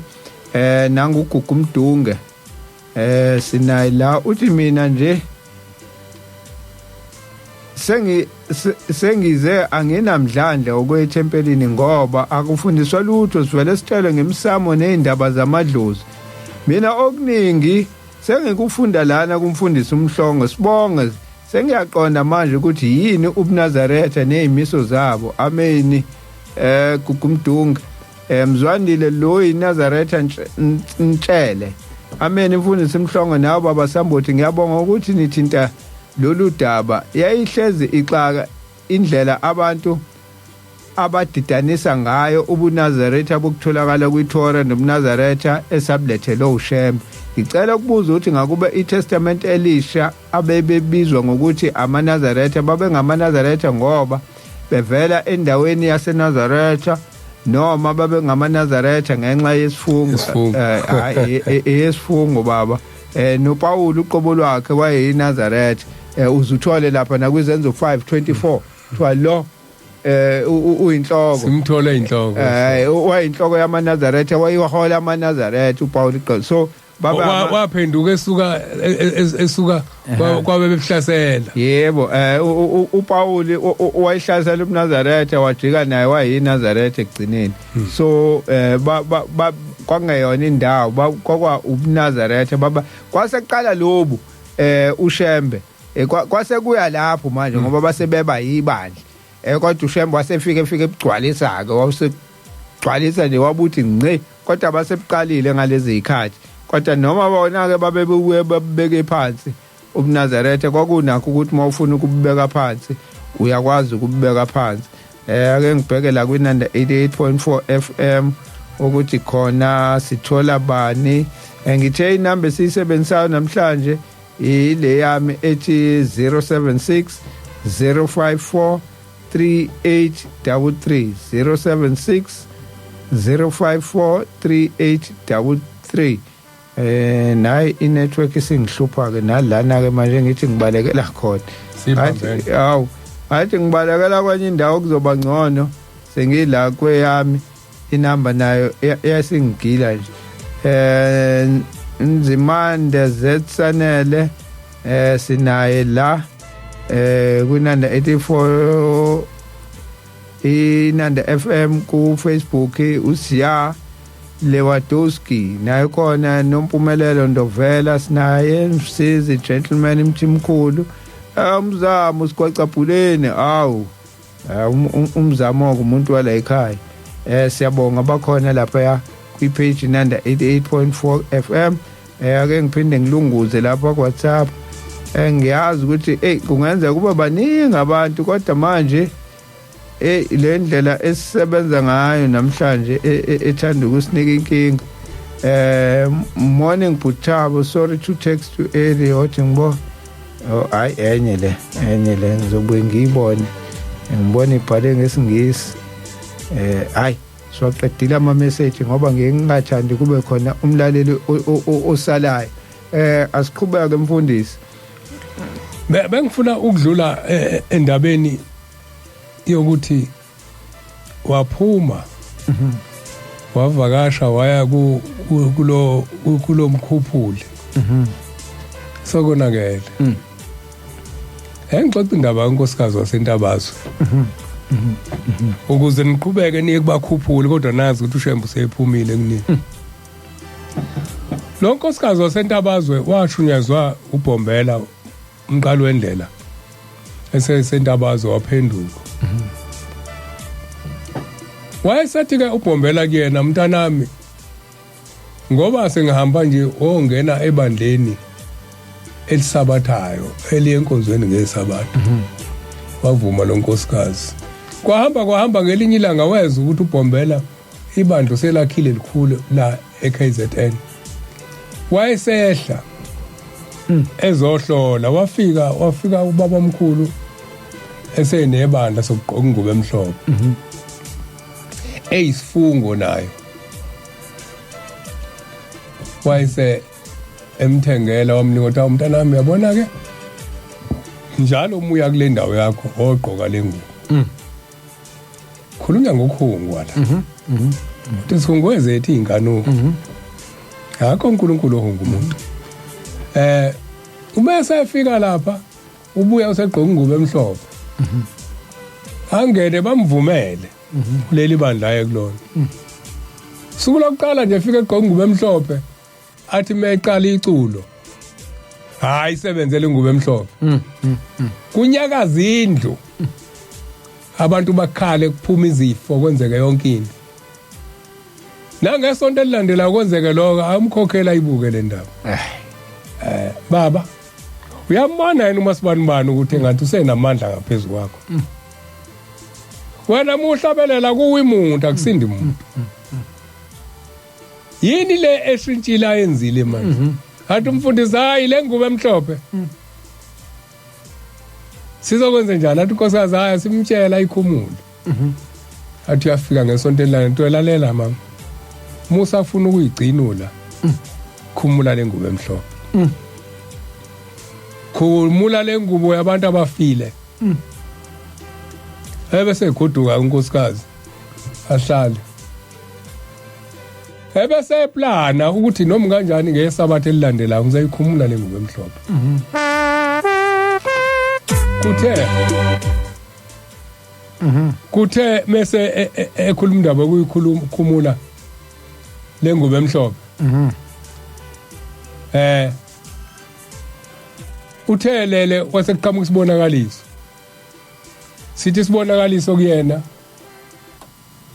A: nangugugu umdunge sinayi la uthi mina nje sengize anginamdlandla okwethempelini ngoba akufundiswa lutho sivele sitshele ngemsamo nezindaba zamadlozi mina okuningi sengikufunda lana kumfundisi umhlongo sibonge sengiyaqonda manje ukuthi yini ubuNazaretha nezimiso zabo ameni gugumdunga mzwandile lo iNazaretha ntshele ameni mfundisi umhlongo nawo baba Sambothi ngiyabonga ukuthi nithinta lolu daba yayihlezi ixaka indlela abantu abadidanisa ngayo ubuNazaretha bokutholakala kwiThora nobuNazaretha esablethele uShembe ngicela ukubuza ukuthi ngakube iTestament elisha abebebizwa ngokuthi amaNazaretha babengamaNazaretha ngoba bevela endaweni yaseNazaretha noma babengamaNazaretha ngenxa yesifungo yesifungo baba noPaul uqobo lwakhe wayeyiNazaretha uzuthole lapha nakwizenzo 5:24 kuthiwa lo uyinhloko
B: simthola inhloko
A: wayinhloko yamaNazaretha wayihola amaNazaretha uPaul iqolo so baba
B: waphenduka esuka kwabe bebhlasela
A: yebo uPaul wayihlasela uNazaretha wajika naye wayiNazaretha egcineni so kwangeyona indawo kwakwa ubuNazaretha baba kwaseqala lobu uShembe kwase kuya lapho manje ngoba basebeba yibandla kodwa uShembe wasefika ebugcwalisa ke wawusegcwalisa nje wabuthi ngce kodwa basebuqalile ngalezi zikhathi kodwa noma bona ke babebuye babeke phansi ubuNazaretha kwakunakho ukuthi mawufuna ukubeka phansi uyakwazi ukubeka phansi. Ake ngibheke la kwinanda 88.4 FM ukuthi khona sithola bani. Ngithe inamba esiyisebenzisayo namhlanje ile yami ethi 076 054 3833 076 054 3833. Nayi inetwork isingihlupha ke nalana ke manje ngithi ngibalekela khona. Hawu athi ngibalekela kwenye indawo kuzoba ngcono sengila kweyami inamba nayo yasingigila nje. Nzimande Zetsanele sinaye la kunanda 84 inanda FM ku Facebook usiya Lewadoski naye khona noMpumelelo Ndovela sinaye Msizi gentleman imthimkhulu umzamo sikwacapuleni awu umzamo umuntu wala ekhaya. Siyabonga bakhona lapha kwi-page nanda 88.4 FM. Ake ngiphinde ngilunguze lapha ku WhatsApp. Ngiyazi ukuthi kungenzeka kuba baningi abantu kodwa manje le ndlela esisebenza ngayo namhlanje ethanda ukusinika inkinga. Morning Butchabo, sorry to text you early othi ngibo hayi enye le ngizobuye ngiyibone ngibone ibhale ngesingisi. Hayi siwaqedile ama message ngoba ngingathandi kube khona umlaleli osalayo. Asiqhubeke mfundisi.
B: Bengifuna ukudlula endabeni yokuthi waphuma wavakasha waya kulo mkhuphuli sokonakele. Engixoxa indaba kaNkosikazi waseNtabazwe ukuze niqhubeke niye kubakhuphuli kodwa nazi ukuthi uShembu seyiphumile kunini. Lo Nkosikazi waseNtabazwe washunyazwa uBhombela umqalo wendlela esesentabazwe waphenduka. Wayesathi ke uBhombela kuyena mntanami ngoba sengihamba nje ongena ebandleni elisabathayo eliyenkonzweni ngesabatha. Wavuma lo Nkosikazi. Kwahamba ngelinye ilanga weza ukuthi uBhombela ibandlo selakhile likhulu la eKZN. Wayesehla ezohlola wafika ubaba omkhulu esenebandla sokugqoka ingubo emhlophe. Isifungo nayo wayese emthengela wamlinga umntanami yabona ke njalo umuya kule ndawo yakho ogqoka lengubo. Khulunywa ngokhungu wala. Isifungo ezethi inkanuko. Akho uNkulunkulu ohunga umuntu. Uma sefika lapha ubuya usegqoka ingubo emhlophe. Angene bamvumele kuleli bandla yekulona. Suku lokuqala nje efika egqoka ingubo emhlophe athi meqala iculo. Hayi sebenzele ingubo emhlophe. Kunyakaza indlu. Abantu bakhale kuphuma izifo kwenzeke yonke into. Nangesonto elilandela kwenzeke lokho amkhokhela ibuke le ndaba. Baba uyambona yena uMasibanibani ukuthi engathi usenamandla ngaphezulu kwakho. Wena muhlabelela kuwimuntu akusindi umuntu. Yini le eshintshila yenzile manje? Athi umfundisi hayi le ngubo emhlophe. Sizokwenza njani? Athi Nkosikazi hayi simtshela ikhumule. Athi uyafika ngesonto elilandela into elalela mama. Musa afuna ukuyigcinula. Khumula le ngubo emhlophe. Khumula le ngubo yabantu abafile. Ebese egoduka uNkosikazi ahlale. Ebese eplana ukuthi noma kanjani ngesabatha elilandelayo ngizayikhumula le ngubo emhlophe. Kuthe mase ekhuluma indaba kuyikhumula le ngubo emhlophe. Uthelele wasekuqhamuka isibonakaliso. Sithi sibonakaliso kuyena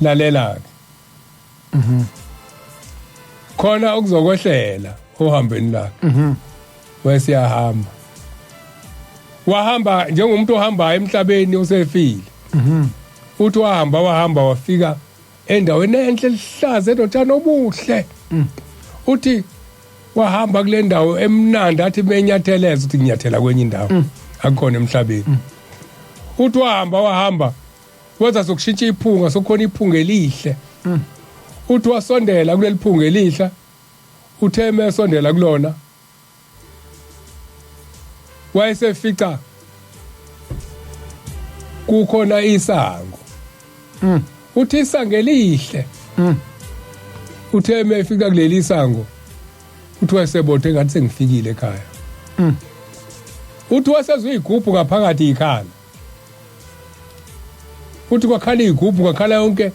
B: lalela ke. Khona okuzokwehlela ohambeni lakhe. Wesiyahamba wahamba njengomuntu ohamba emhlabeni usefile uthi wahamba wafika endaweni enhle lihlaza enotshani obuhle uthi wahamba kule ndawo emnandi athi menyatheleza ukuthi nginyathela kwenye indawo akukhona emhlabeni uthi wahamba waza sokushintsha iphunga sokukhona iphunga elihle uthi wasondela kuleli phunga elihle uthe mesondela kulona wayesefica kukhona isango uthi isango elihle uthe mefika kuleli isango uthi wasebothe ngathi sengifikile ekhaya uthi wasezwe igubhu ngaphakathi ikhala uthi kwakhala igubhu kwakhala yonke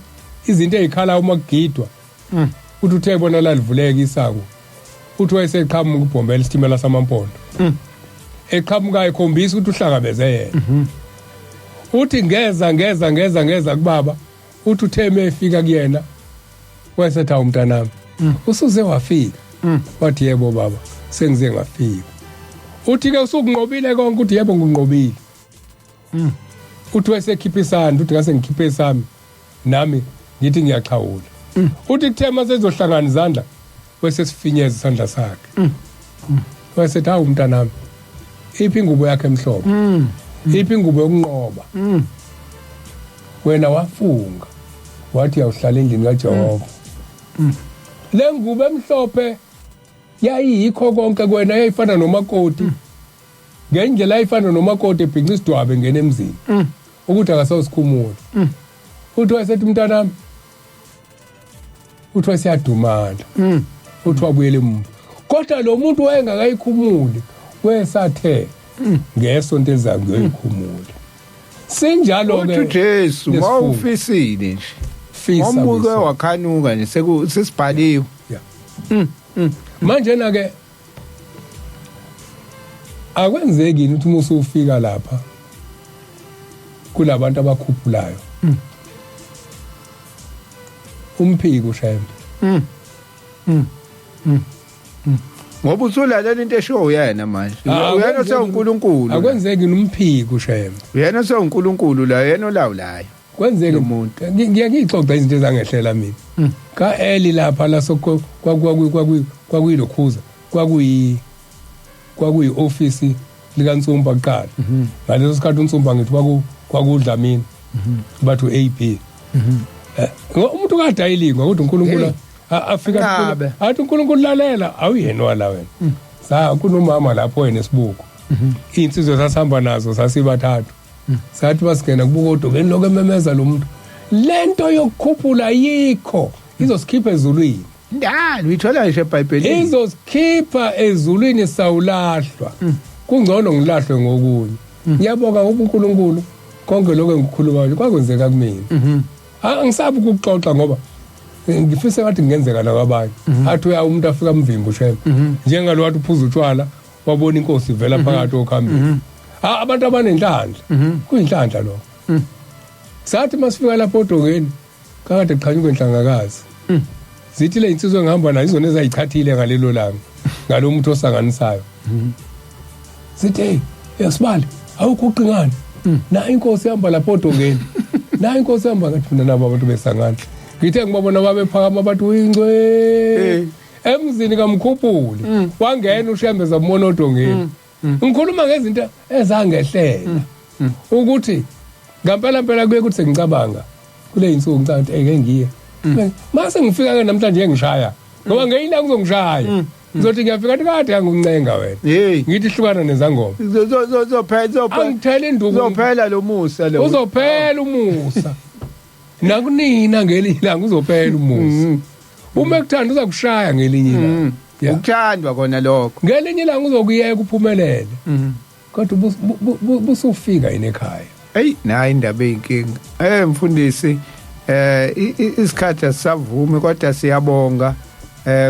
B: izinto ezikhala uma kugidwa uthi uthe bona la livuleka isango uthi wayeseqhamuka ubhombela isitimela samampondo eqhamuka ekhombisa ukuthi uhlangabeze yena uthi ngeza kubaba uthi utheme efika kuyena wayesetha umntanami usuze wafika wathi yebo baba sengize ngafika uthi ke usukunqobile konke uthi yebo nginqobile uthi wayesekhipha isandla uthi ngase ngikhiphe isami nami ngithi ngiyaxhawula uthi kuthema sezohlangana izandla wesesifinyeza isandla sakhe wayesethi hawu umntanami iphi ingubo yakhe emhlophe iphi ingubo yokunqoba wena wafunga wathi yawuhlala endlini kaJehova le ngubo emhlophe yayikho konke kwena yayifana nomakoti ngendlela ayifana nomakoti ebhinqa isidwabe ngene emzini ukuthi akasawusikhumula uthi wayesethi mntanami uthi wasiyadumala uthi wabuyele emuva kodwa lo muntu wayengakayikhumuli wesathe ngesonto elizayo ngiyoyikhumula sinjalo ke
A: uthi Jesu mawufisile nje ombuke wakhanuka nje sesibhaliwe
B: manje na ke akwenzeki ukuthi uma ufika lapha kulabantu abakhuphulayo umphiko ushembe
A: ngoba usulalela into eshow yena manje uyena osewuNkulunkulu
B: akwenzeki nomphiko ushembe
A: uyena osewuNkulunkulu la yena olawulayo
B: kwenzeki umuntu ngiyixoxa izinto ezangehlela mina ka eli lapha la sokho kwakuyilokhuza kwakuyi office likaNtsumba kuqala ngaleso sikhathi uNtsumba ngithi kwakudla mina bathu AB umuntu kade ayilingwa kodwa uNkulunkulu afika athi uNkulunkulu lalela awuyena wala wena sa kunomama lapho wena esibuko insizwe sasihamba nazo sasibathathu sathi basingena kubuka odokeni lokho ememeza lo muntu lento yokukhuphula yikho izosikhipha ezulwini
A: ndalo uyithola nje eBhayibhelini
B: izosikhipha ezulwini sawulahlwa kungcono ngilahlwe ngokunye ngiyabonga uNkulunkulu konke lokho engikhulumayo kwakwenzeka kumina angisabi ukuxoxa ngoba ngifisa ngathi kungenzeka nakwabanye athi uya umuntu afika mvimbo ushembe njengalo wathi uphuza utshwala wabona inkosi ivela phakathi okhambeni abantu abanenhlanhla kuyinhlanhla lo sathi masifika lapho odongeni kakade qhanyuke enhlangakazi zithi le insizwe engihamba nayo izona ezayichathile ngalelo langa ngalomuntu osanganisayo sithi yasibali awukhuqi ngani na inkosi ihamba lapho odongeni na inkosi ihamba ngathi mina nabo abantu besangana ngithe ngibabona babephakama abantu uyingcwe emzini kaMkhuphuli wangena ushembe zabona odongeni ngikhuluma ngezinto ezangehlela ukuthi ngempela kuye kuthi sengicabanga kule insuku ngicabanga eke ngiye mase ngifika ke namhlanje ngishaya ngoba ngeyila ngizongishaya ngizothi ngiyafika kade anguncenga wena ngithi hlukana nezangoma angithela induku
A: uzophela lo musa lo
B: uzophela umusa nakunina ngelinye ilanga uzophela umusa uma ekuthanda uzakushaya ngelinye ilanga
A: ukuthandwa kona lokho
B: ngelinye ilanga uzokuyeka uphumelele kodwa busufika yini ekhaya
A: nayi indaba eyinkinga mfundisi isikhathi asisavumi kodwa siyabonga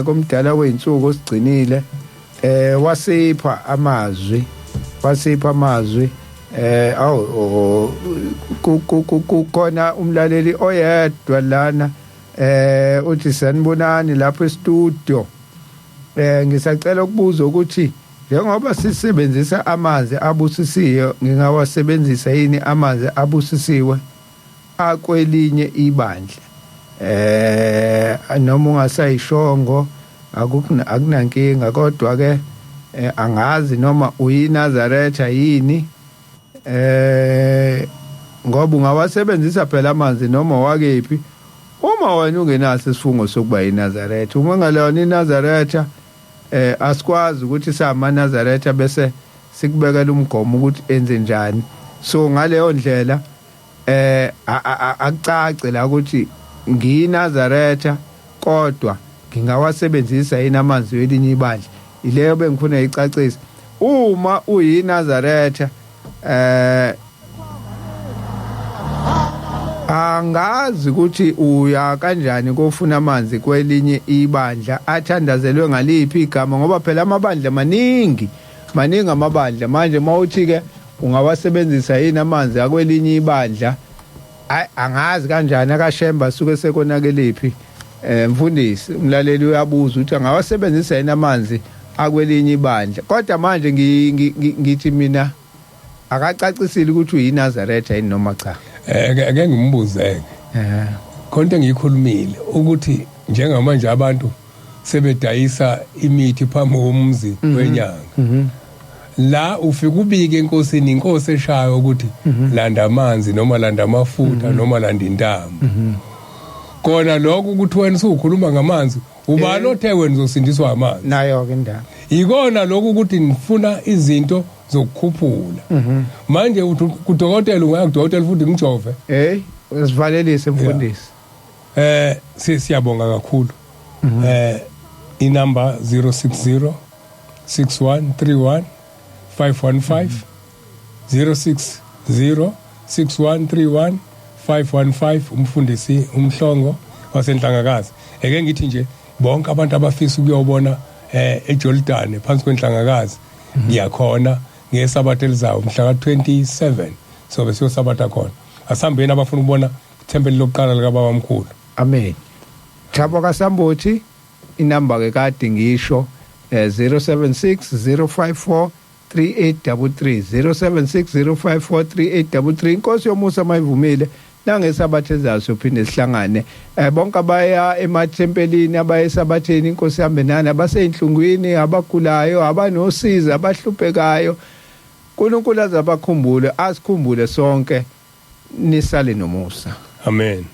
A: komdala weinsuku osigcinile wasipha amazwi kukhona umlaleli oyedwa lana uthi sanibonani lapho e-studio ngisacela ukubuza ukuthi njengoba sisebenzisa amanzi abusisiwe ngingawasebenzisa yini amanzi abusisiwe akwelinye ibandla noma ungasayishongo akunankinga kodwa ke angazi noma uyiNazaretha yini ngoba ungawasebenzisa phela amanzi noma wakephi uma wena ungenaso isifungo sokuba yiNazaretha uma ngalona iNazaretha asikwazi ukuthi samaNazaretha bese sikubekela umgomo ukuthi enze njani so ngaleyo ndlela akucace la ukuthi ngiyiNazaretha kodwa ngingawasebenzisa yini amanzi welinye ibandla ileyo bengifuna icacisa uma uyiNazaretha angazi ukuthi uya kanjani kofuna amanzi kwelinye ibandla athandazelwe ngaliphi igama ngoba phela amabandla maningi amabandla manje mawuthi ke ungawasebenzisa yini amanzi akwelinye ibandla angazi kanjani akashemba suke sekonakelephi mfundisi umlaleli uyabuza ukuthi angawasebenzisa yini amanzi akwelinye ibandla kodwa manje ngithi mina akacacisile ukuthi uyiNazaretha yini noma cha
B: ake ngimbuze konke ngiyikhulumile ukuthi njengamanje abantu sebedayisa imithi phambi komzi wenyanga la ufika ubike enkosini inkosi eshayo ukuthi landa amanzi noma landa amafutha noma landa intambo kona lokho ukuthi wena usukhuluma ngamanzi ubani othe wena uzosindiswa amanzi
A: nayo ke indaba
B: ikona lokho ukuthi nifuna izinto zokukhuphula manje udokotela ungakudokotela futhi ngijove
A: usivalelise mfundisi
B: siyabonga kakhulu inamba 060 6131 515 060 6131 515 umfundisi umhlongo wasenhlangakazi eke ngithi nje bonke abantu abafisa ukuyobona eJordan phansi kwenhlangakazi ngiyakhona ngesabatha elizayo mhla ka27 so bese yosabatha khona asihambeni abafuna ukubona ithempeli lokuqala lika baba omkhulu
A: amen Thabo kaSambothi inamba ke kade ngisho 076 054 3833 076 054 3833 inkosi yomusa mayivumile nangesabatha ezayo sophinde sihlangane bonke abaya emathempelini abaya esabatheni inkosi ihambe nani abaseyinhlungwini abagulayo abanosiza abahluphekayo uNkulunkulu azabakhumbule asikhumbule sonke nisale nomusa
B: amen